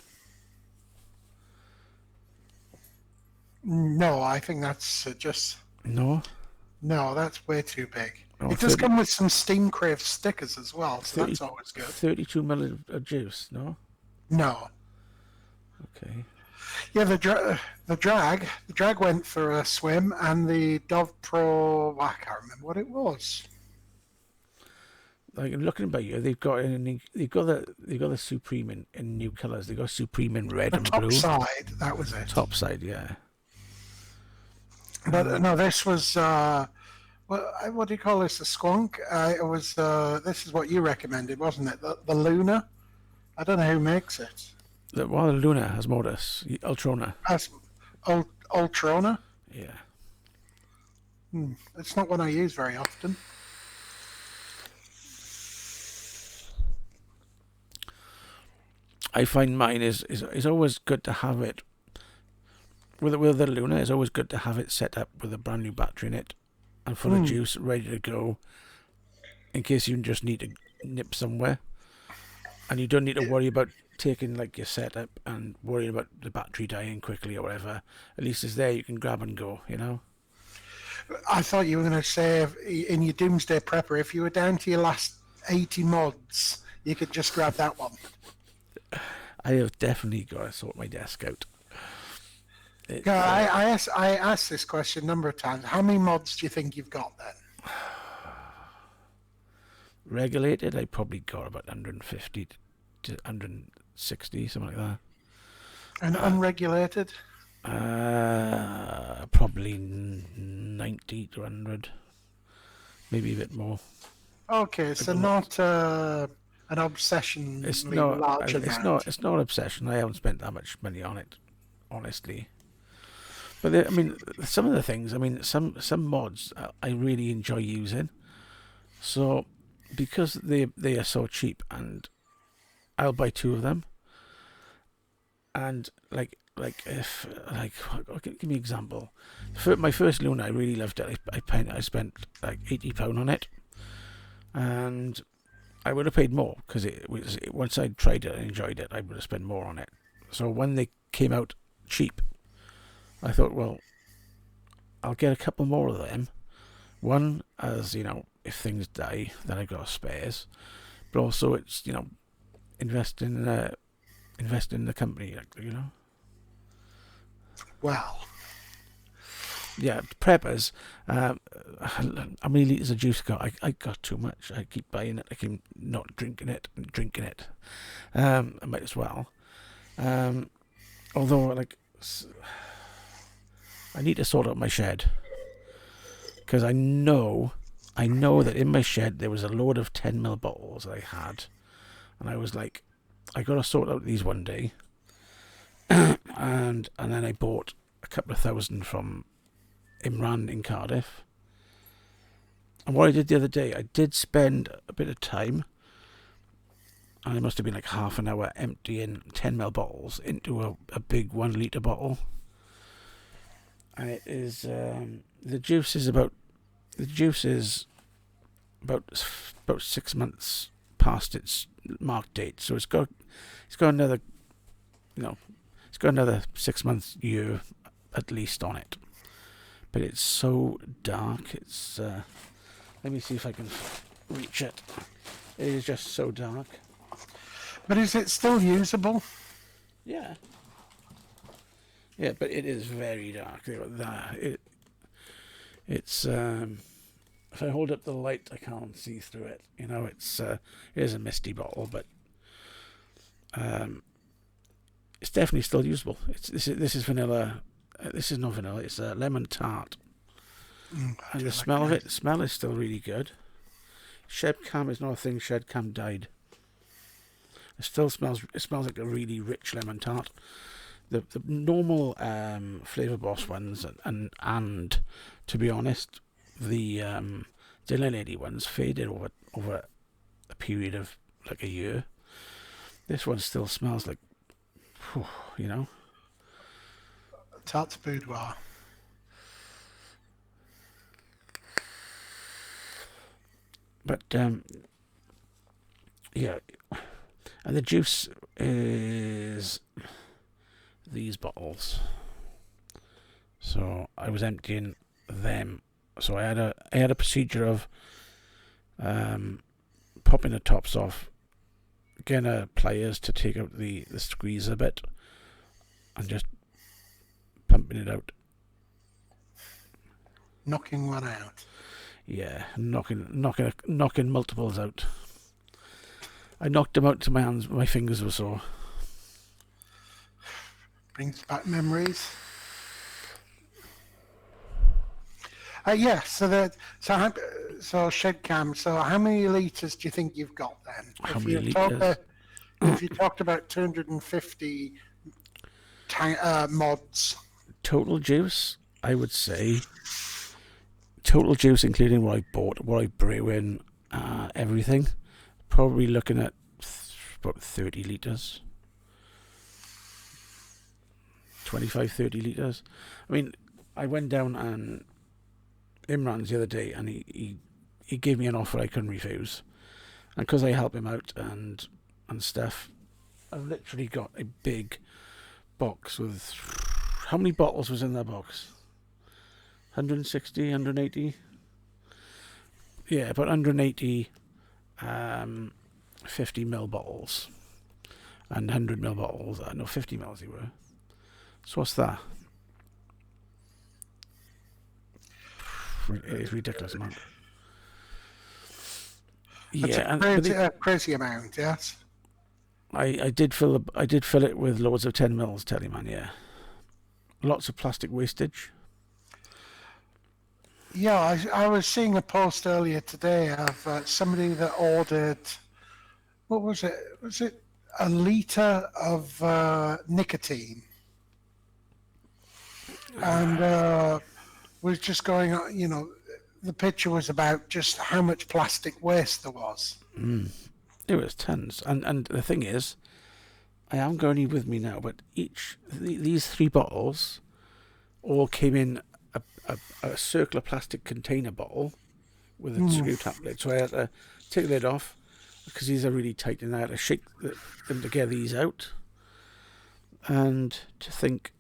No, I think that's just. No. No, that's way too big. Oh, It does 30 come with some Steam Crave stickers as well, so 30 that's always good. 32 ml of juice. No. No. Okay. Yeah, the drag went for a swim, and the Dove Pro, I can't remember what it was. Like looking about you, they've got the Supreme in new colours. They got Supreme in red The and top blue. side, that was it. Top side, yeah. But no, this was what do you call this? A squonk? It was. This is what you recommended, wasn't it? The Luna. I don't know who makes it. The Luna has Modus, Ultrona. That's Ultrona. Yeah. It's not one I use very often. I find mine is always good to have it. With the Luna, it's always good to have it set up with a brand new battery in it and full of juice ready to go in case you just need to nip somewhere. And you don't need to worry about taking like your setup and worrying about the battery dying quickly or whatever. At least it's there, you can grab and go, you know? I thought you were going to say in your Doomsday Prepper, if you were down to your last 80 mods, you could just grab that one. I have definitely got to sort my desk out. I asked this question a number of times. How many mods do you think you've got then? Regulated, I probably got about 150 to 160, something like that. And unregulated? Probably 90 to 100, maybe a bit more. Okay, so not an obsession. It's large amount. It's not an obsession. I haven't spent that much money on it, honestly. But I mean, some of the things. I mean, some mods I really enjoy using. So, because they are so cheap, and I'll buy 2 of them. And if give me an example. For my first Luna, I really loved it. I spent like £80 on it, and I would have paid more because once I tried it and enjoyed it, I would have spent more on it. So when they came out cheap, I thought, well, I'll get a couple more of them. One, as you know, if things die, then I've got spares. But also, it's invest in the company, you know. Well, Yeah, preppers. How many litres of juice I got? I got too much. I keep buying it. I keep not drinking it and drinking it. I might as well. Although, I need to sort out my shed. Because I know that in my shed there was a load of 10ml bottles I had. And I was like, I got to sort out these one day. and then I bought a couple of thousand from Imran in Cardiff. And what I did the other day, I did spend a bit of time, and it must have been like half an hour emptying 10ml bottles into a big 1 litre bottle. And it is the juice is about 6 months past its mark date, so it's got another it's got another 6 months, year at least on it. But it's so dark. It's let me see if I can reach it. It is just so dark. but is it still usable? Yeah. Yeah, but it is very dark. It's if I hold up the light, I can't see through it. It is a misty bottle, but it's definitely still usable. This is vanilla. This is not vanilla. It's lemon tart. And the smell of it, the smell is still really good. Shedcam is not a thing. Shedcam died. It still smells. It smells like a really rich lemon tart. The normal Flavor Boss ones and to be honest, the Dinner Lady ones faded over a period of like a year. This one still smells like, Tart's Boudoir. But yeah, and the juice is these bottles. So I was emptying them. So I had a procedure of popping the tops off, getting pliers to take out the squeezer bit, and just pumping it out. Knocking one out. Yeah, knocking multiples out. I knocked them out to my hands. My fingers were sore. Brings back memories. Yeah, so Shedcam. So how many litres do you think you've got then? How many litres? If you talked about 250 mods. Total juice, I would say. Total juice, including what I bought, what I brew in, everything. Probably looking at about 30 litres. 25, 30 litres. I mean, I went down and Imran's the other day, and he gave me an offer I couldn't refuse. And because I help him out and stuff, I've literally got a big box with... How many bottles was in that box? 160, 180. Yeah, about 180 50ml bottles. And 100ml bottles. No, 50ml they were. So what's that? It's ridiculous amount. That's Yeah, a crazy amount, yes. I did fill it with loads of 10 mils, tell you, man. Yeah, lots of plastic wastage. Yeah, I was seeing a post earlier today of somebody that ordered, what was it? Was it a litre of nicotine? And was just going on, the picture was about just how much plastic waste there was. It was tons, and the thing is, I haven't got any with me now, but these 3 bottles all came in a circular plastic container bottle with a screw top lid. So I had to take the lid off because these are really tight, and I had to shake them to get these out. And to think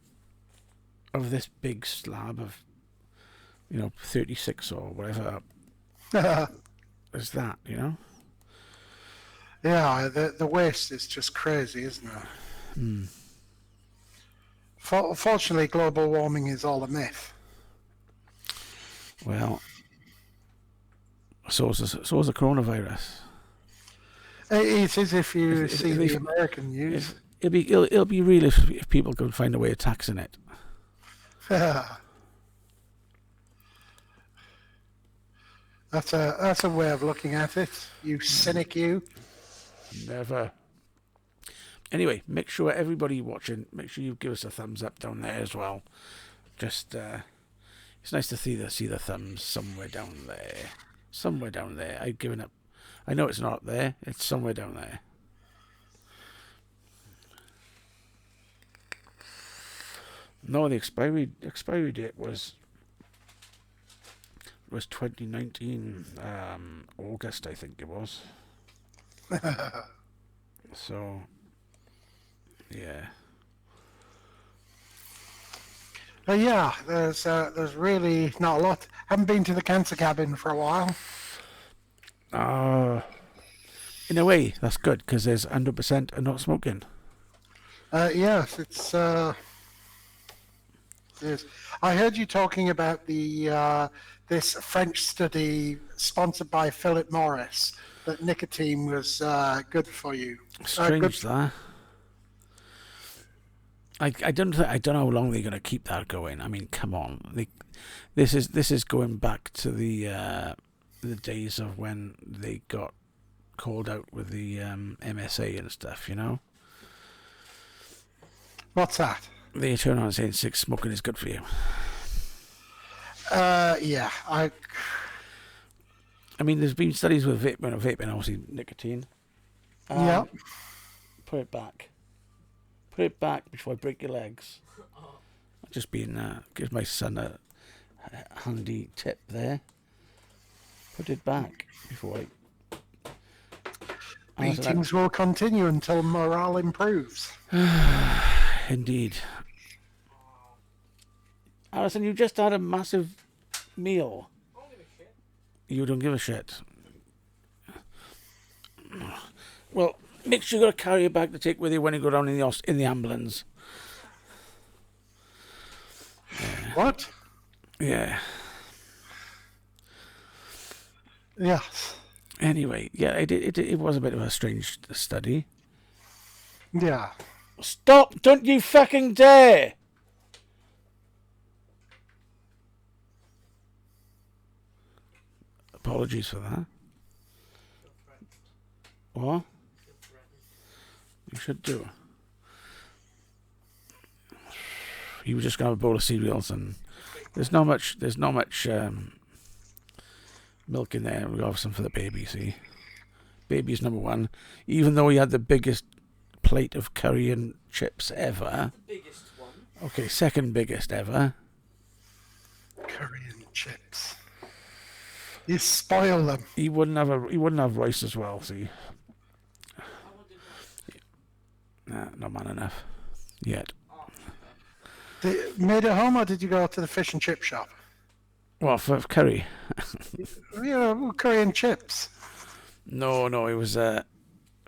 of this big slab of, 36 or whatever is that, Yeah, the waste is just crazy, isn't it? Fortunately, global warming is all a myth. Well, so is the coronavirus. It is if you see the American news. It'll be real if people can find a way of taxing it. That's a way of looking at it. You cynic, you. Never. Anyway, make sure everybody watching, make sure you give us a thumbs up down there as well. Just, it's nice to see the thumbs somewhere down there. Somewhere down there. I've given up. I know it's not there. It's somewhere down there. No, the expiry date was 2019 August, I think it was. So, yeah. Yeah, there's really not a lot. Haven't been to the cancer cabin for a while. In a way, that's good because there's 100% are not smoking. Yes, it's. Yes. I heard you talking about this French study sponsored by Philip Morris that nicotine was good for you. Strange that. I don't know how long they're going to keep that going. I mean, come on. This is going back to the days of when they got called out with the MSA and stuff. What's that? They turn around saying smoking is good for you. Yeah, I mean, there's been studies with vaping, obviously nicotine. Yeah. Put it back. Put it back before I break your legs. Just gives my son a handy tip there. Put it back before I. Meetings will continue until morale improves. Indeed. Alison, you just had a massive meal. You don't give a shit. Well, make sure you got to carry a bag to take with you when you go down in the ambulance. Yeah. What? Yeah. Yes. Anyway, yeah, it was a bit of a strange study. Yeah. Stop! Don't you fucking dare! Apologies for that. What? You should do. You were just gonna have a bowl of cereals, and there's not much milk in there. We'll have some for the baby. See, baby's number one. Even though he had the biggest plate of curry and chips ever. The biggest one. Okay, second biggest ever. Curry and chips. You spoil them. He wouldn't have rice as well. See. Nah, not man enough yet. Made it home, or did you go to the fish and chip shop? Well, for curry. Curry and chips. No, it was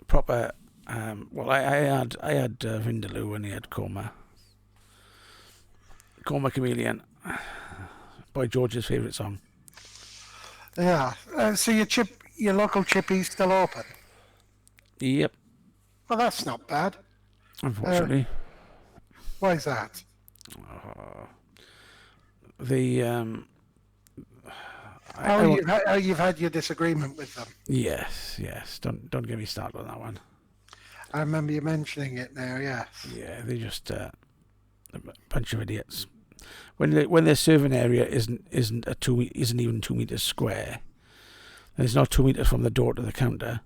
proper. Well, I had Vindaloo and he had Coma Chameleon. Boy George's favourite song. Yeah. So your local chippy's still open? Yep. Well, that's not bad. Unfortunately, Why is that? the You've had your disagreement with them. yes. Don't get me started on that one. I remember you mentioning it now. Yes. Yeah, they're just a bunch of idiots. When their serving area isn't even 2 meters square, and it's not 2 meters from the door to the counter,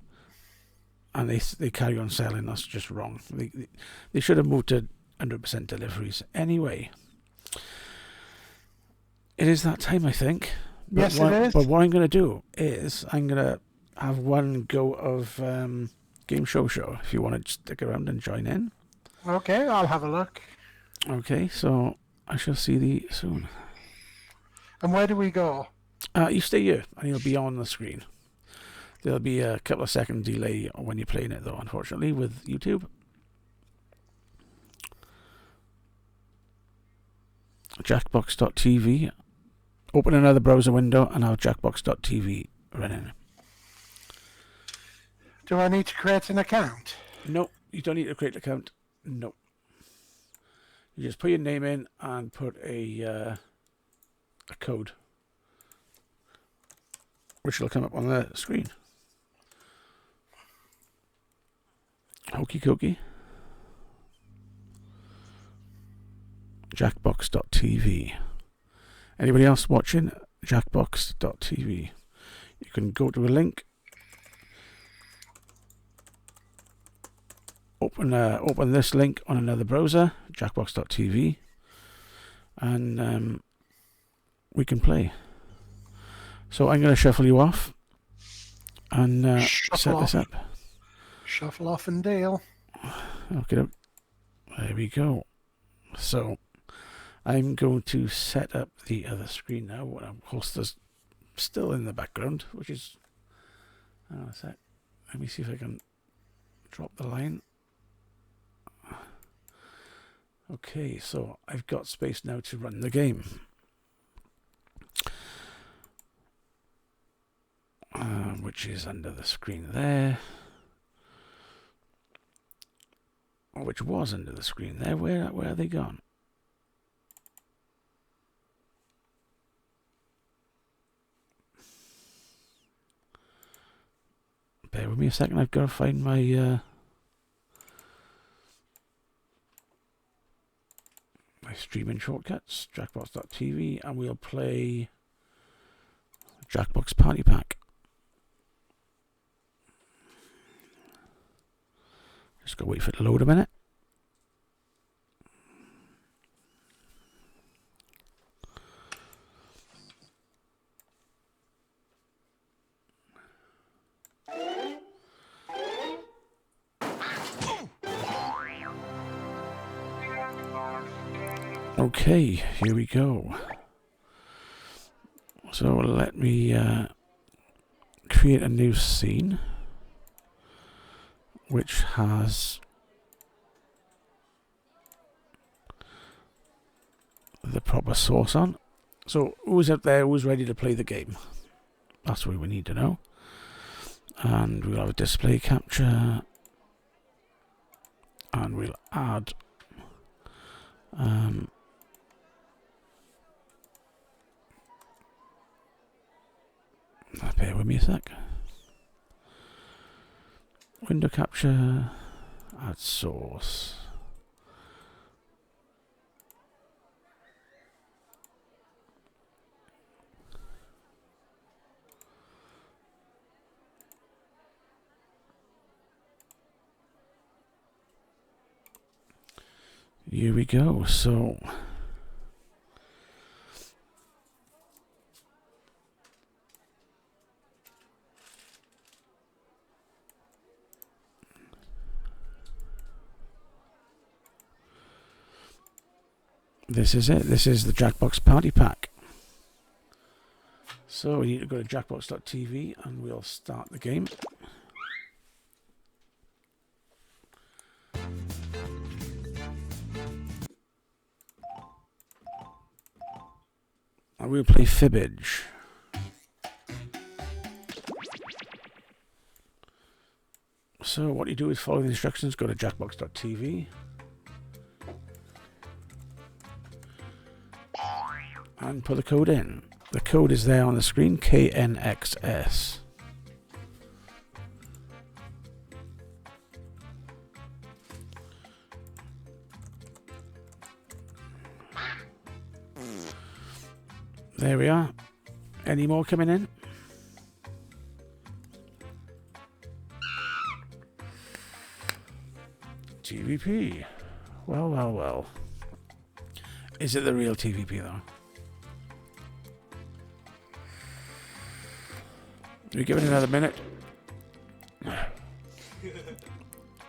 and they carry on selling. That's just wrong. They should have moved to 100% deliveries anyway. It is that time, I think. Yes, it is. But what I'm going to do is I'm going to have one go of Game Show. If you want to stick around and join in. Okay, I'll have a look. Okay, so I shall see thee soon. And where do we go? You stay here, and you'll be on the screen. There'll be a couple of second delay when you're playing it, though, unfortunately, with YouTube. Jackbox.tv. Open another browser window and have Jackbox.tv running. Do I need to create an account? No, you don't need to create an account. No. You just put your name in and put a code, which will come up on the screen. Hokey cokey. Jackbox.tv. Anybody else watching? Jackbox.tv. You can go to a link. Open this link on another browser, Jackbox.tv, and we can play. So I'm going to shuffle you off and set this up. Shuffle off and deal. Okay, there we go. So I'm going to set up the other screen now. When our host is still in the background, which is... Hang on a sec. Let me see if I can drop the line. Okay, so I've got space now to run the game. Which is under the screen there. Which was under the screen there. Where are they gone? Bear with me a second. I've got to find my my streaming shortcuts. Jackbox.tv, and we'll play Jackbox Party Pack. Just gotta wait for it to load a minute. Okay, here we go. So let me create a new scene which has the proper source on. So who's out there, who's ready to play the game? That's what we need to know. And we'll have a display capture, and we'll add bear with me a sec. Window capture, add source. Here we go. So this is it. This is the Jackbox Party Pack. So we need to go to jackbox.tv and we'll start the game. And we'll play Fibbage. So what you do is follow the instructions, go to jackbox.tv. And put the code in. The code is there on the screen, KNXS. There we are. Any more coming in? TVP. Well, well, well. Is it the real TVP though? We give it another minute.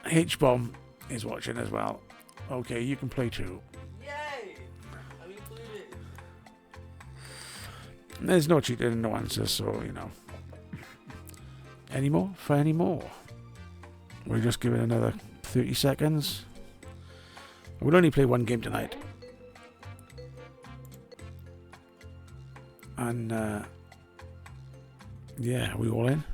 H-Bomb is watching as well. Okay, you can play too. Yay! I'm included. There's no cheating and no answers, so you know. Any more? For any more? We'll just give it another 30 seconds. We'll only play one game tonight. And yeah, we all in?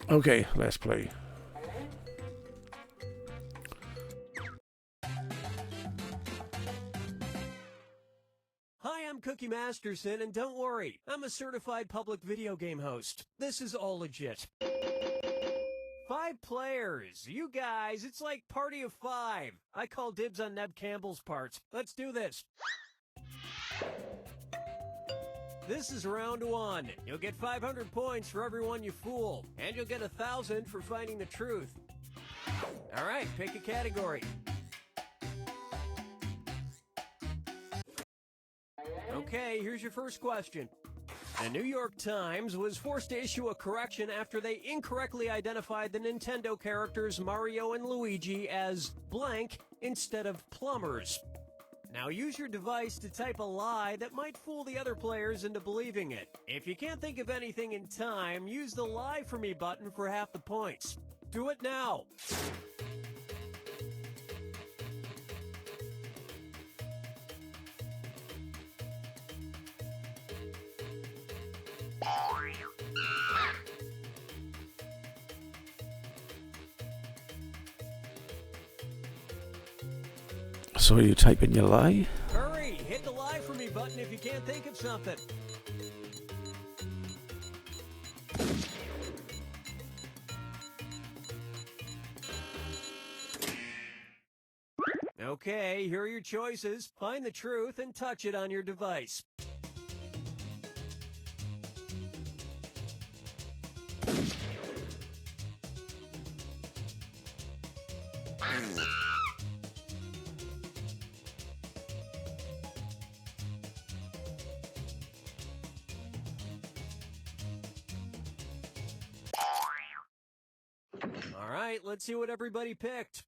Okay, let's play. Hi, I'm Cookie Masterson, and don't worry, I'm a certified public video game host. This is all legit. 5 players. You guys, it's like party of 5. I call dibs on Neb Campbell's parts. Let's do this. This is round 1. You'll get 500 points for everyone you fool, and you'll get 1,000 for finding the truth. All right, pick a category. Okay, here's your first question. The New York Times was forced to issue a correction after they incorrectly identified the Nintendo characters Mario and Luigi as blank instead of plumbers. Now use your device to type a lie that might fool the other players into believing it. If you can't think of anything in time, use the Lie For Me button for half the points. Do it now. So you type in your lie? Hurry! Hit the Lie For Me button if you can't think of something. Okay, here are your choices. Find the truth and touch it on your device. All right, let's see what everybody picked.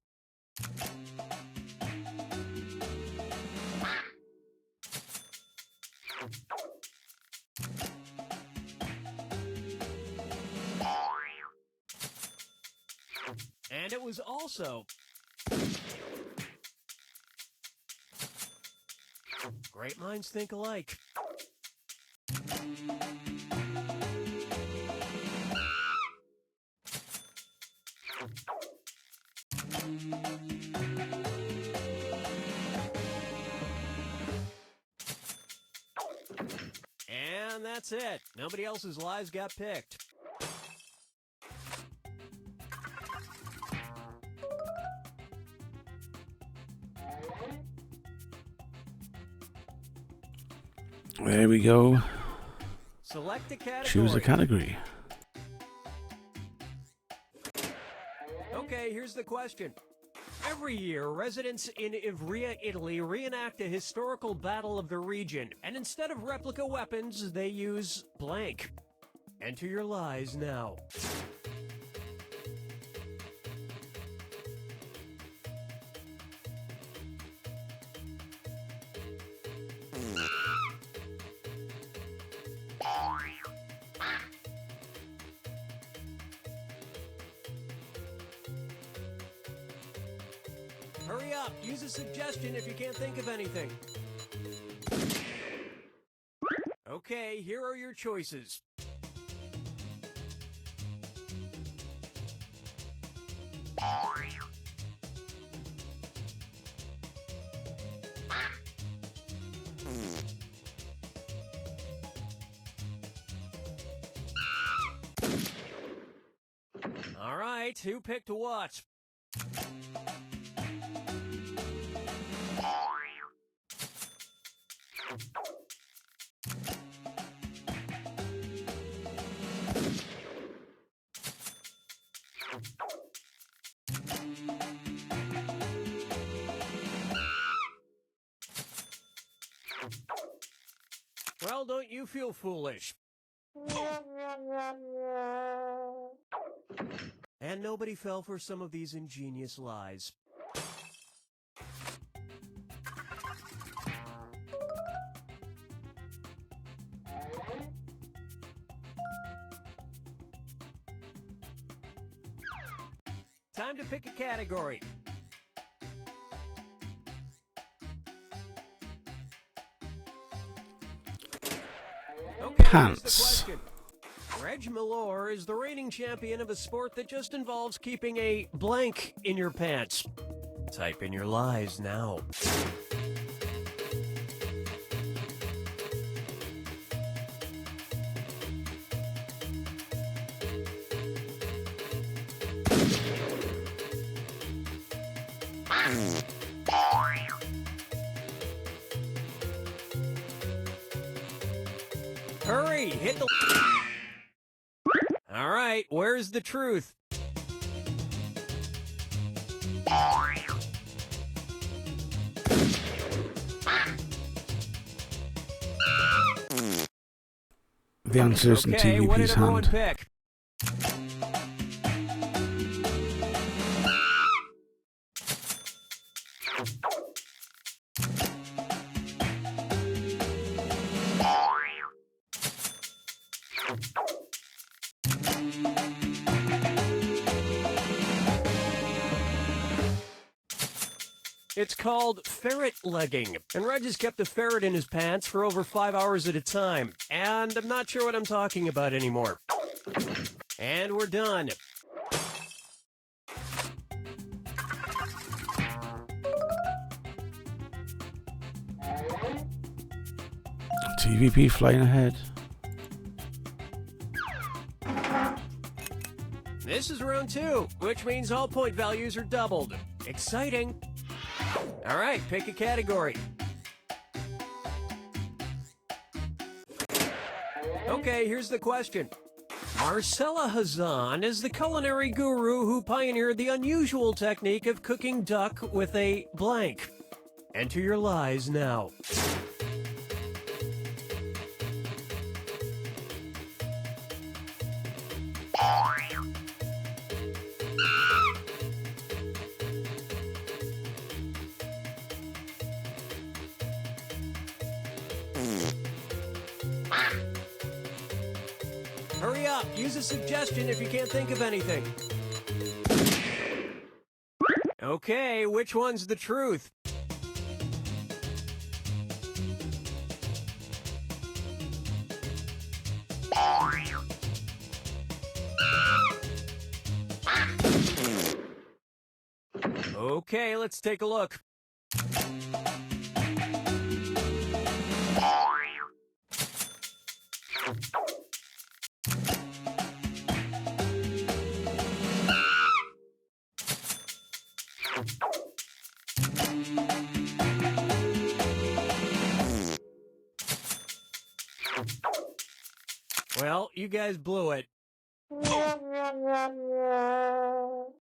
And it was also great minds think alike. And that's it. Nobody else's lies got picked. There we go. Select a category. Choose a category. Okay, here's the question. Every year, residents in Ivrea, Italy reenact a historical battle of the region, and instead of replica weapons, they use blank. Enter your lies now. Hurry up, use a suggestion if you can't think of anything. Okay, here are your choices. All right, who picked what? Well, don't you feel foolish. And nobody fell for some of these ingenious lies. Time to pick a category. Okay, here's the Pants. question. Reg Milor is the reigning champion of a sport that just involves keeping a blank in your pants. Type in your lies now. Hurry, hit the... All right, where's the truth? The answer is in Okay, what did TVP's everyone hand. pick? It's called ferret legging, and Reg has kept a ferret in his pants for over 5 hours at a time, and I'm not sure what I'm talking about anymore. And we're done. TVP flying ahead. This is round 2, which means all point values are doubled. Exciting. All right, pick a category. Okay, here's the question. Marcella Hazan is the culinary guru who pioneered the unusual technique of cooking duck with a blank. Enter your lies now. Hurry up, use a suggestion if you can't think of anything. Okay, which one's the truth? Okay, let's take a look. Well, you guys blew it.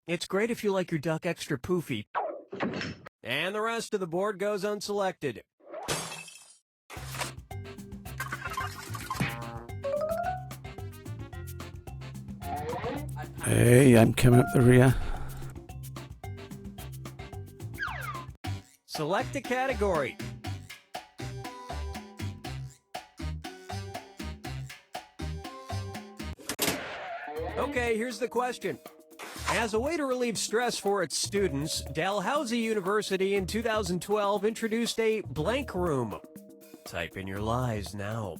It's great if you like your duck extra poofy. And the rest of the board goes unselected. Hey, I'm coming up the rear. Select a category. Okay, here's the question. As a way to relieve stress for its students, Dalhousie University in 2012 introduced a blank room. Type in your lies now.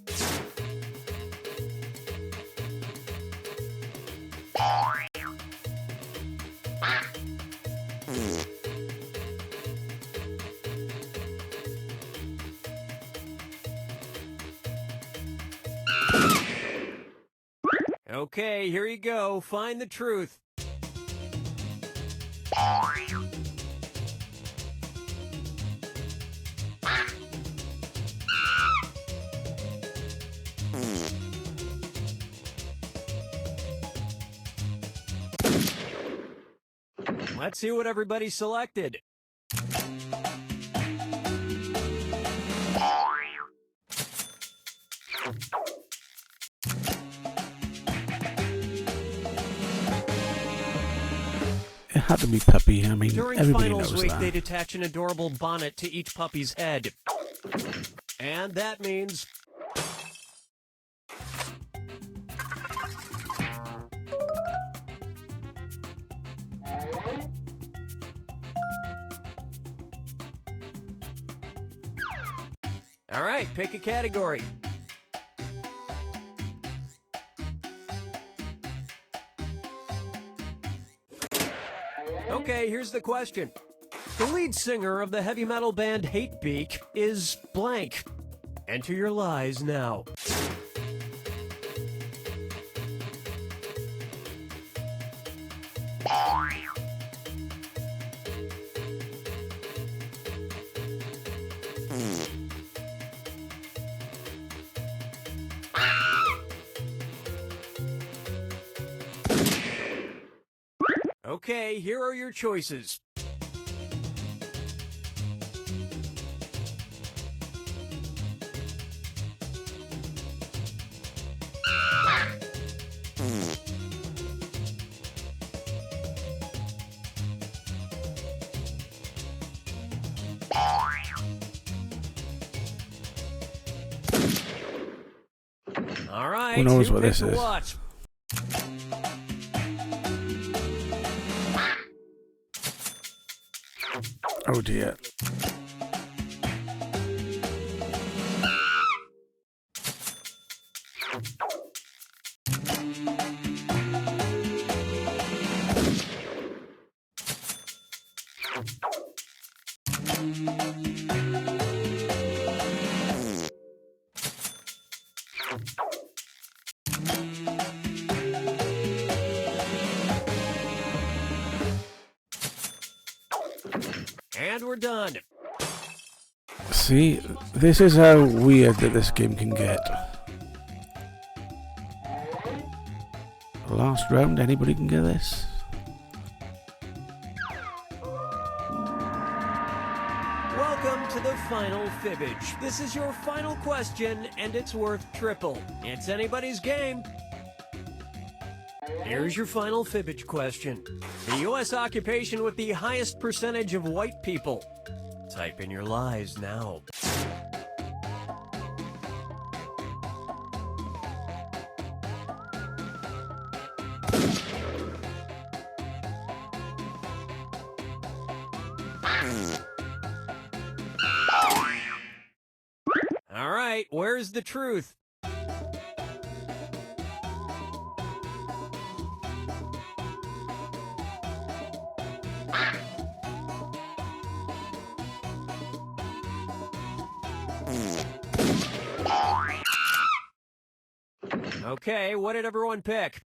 Okay, here you go. Find the truth. Let's see what everybody selected. It had to be puppy. I mean, During everybody finals knows week, that. they attach an adorable bonnet to each puppy's head. And that means... All right, pick a category. Okay, here's the question. The lead singer of the heavy metal band Hatebeak is blank. Enter your lies now. Okay, here are your choices. All right, Who knows two what this pick to is? watch. Oh dear. And we're done. See, this is how weird that this game can get. Last round, anybody can get this? Welcome to the final fibbage. This is your final question, and it's worth triple. It's anybody's game. Here's your final fibbage question. The U.S. occupation with the highest percentage of white people. Type in your lies now. All right, where's the truth? Okay, what did everyone pick?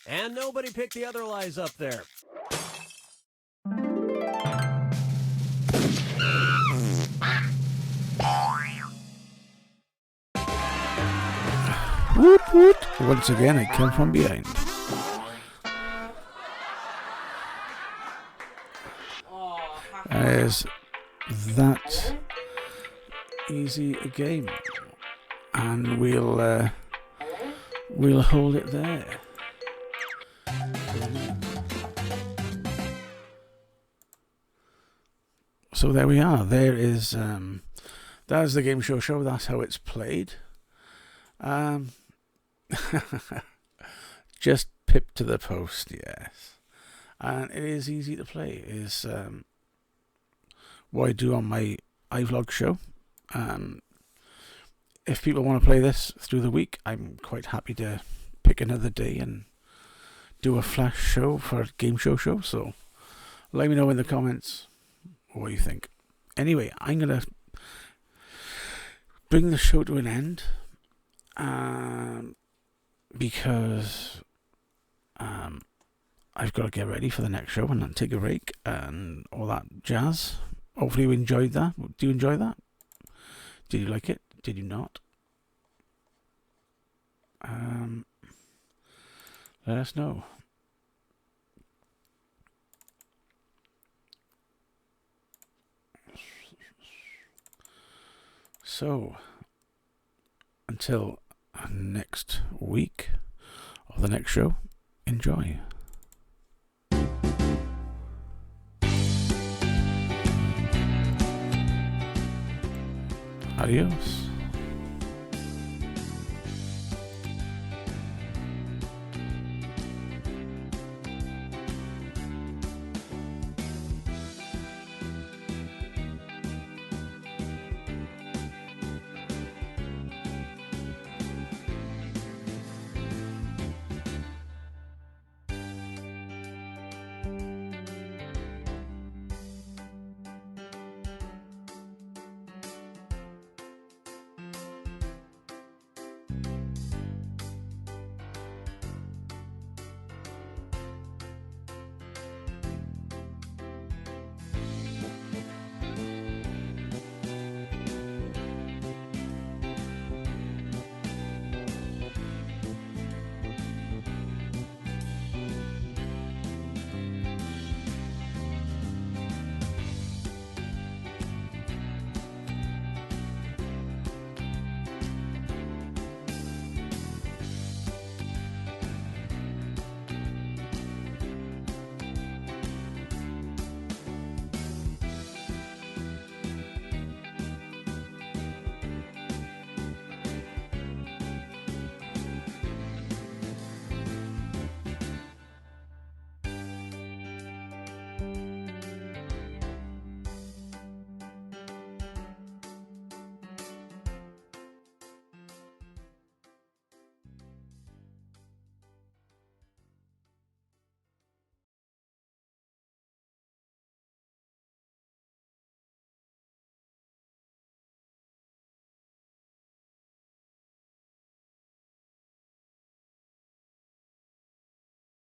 And nobody picked the other lies up there. Woot woot! Once again, I come from behind. Oh, Is that easy a game? and we'll hold it there. So there we are. There is that's the Game Show. That's how it's played. Just pip to the post, yes. And it is easy to play. It is what I do on my iVlog show. If people want to play this through the week, I'm quite happy to pick another day and do a flash show for a Game Show. So let me know in the comments what you think. Anyway, I'm going to bring the show to an end because I've got to get ready for the next show and then take a break and all that jazz. Hopefully you enjoyed that. Do you enjoy that? Did you like it? Did you not? Let us know. So, until next week or the next show, enjoy. Adios.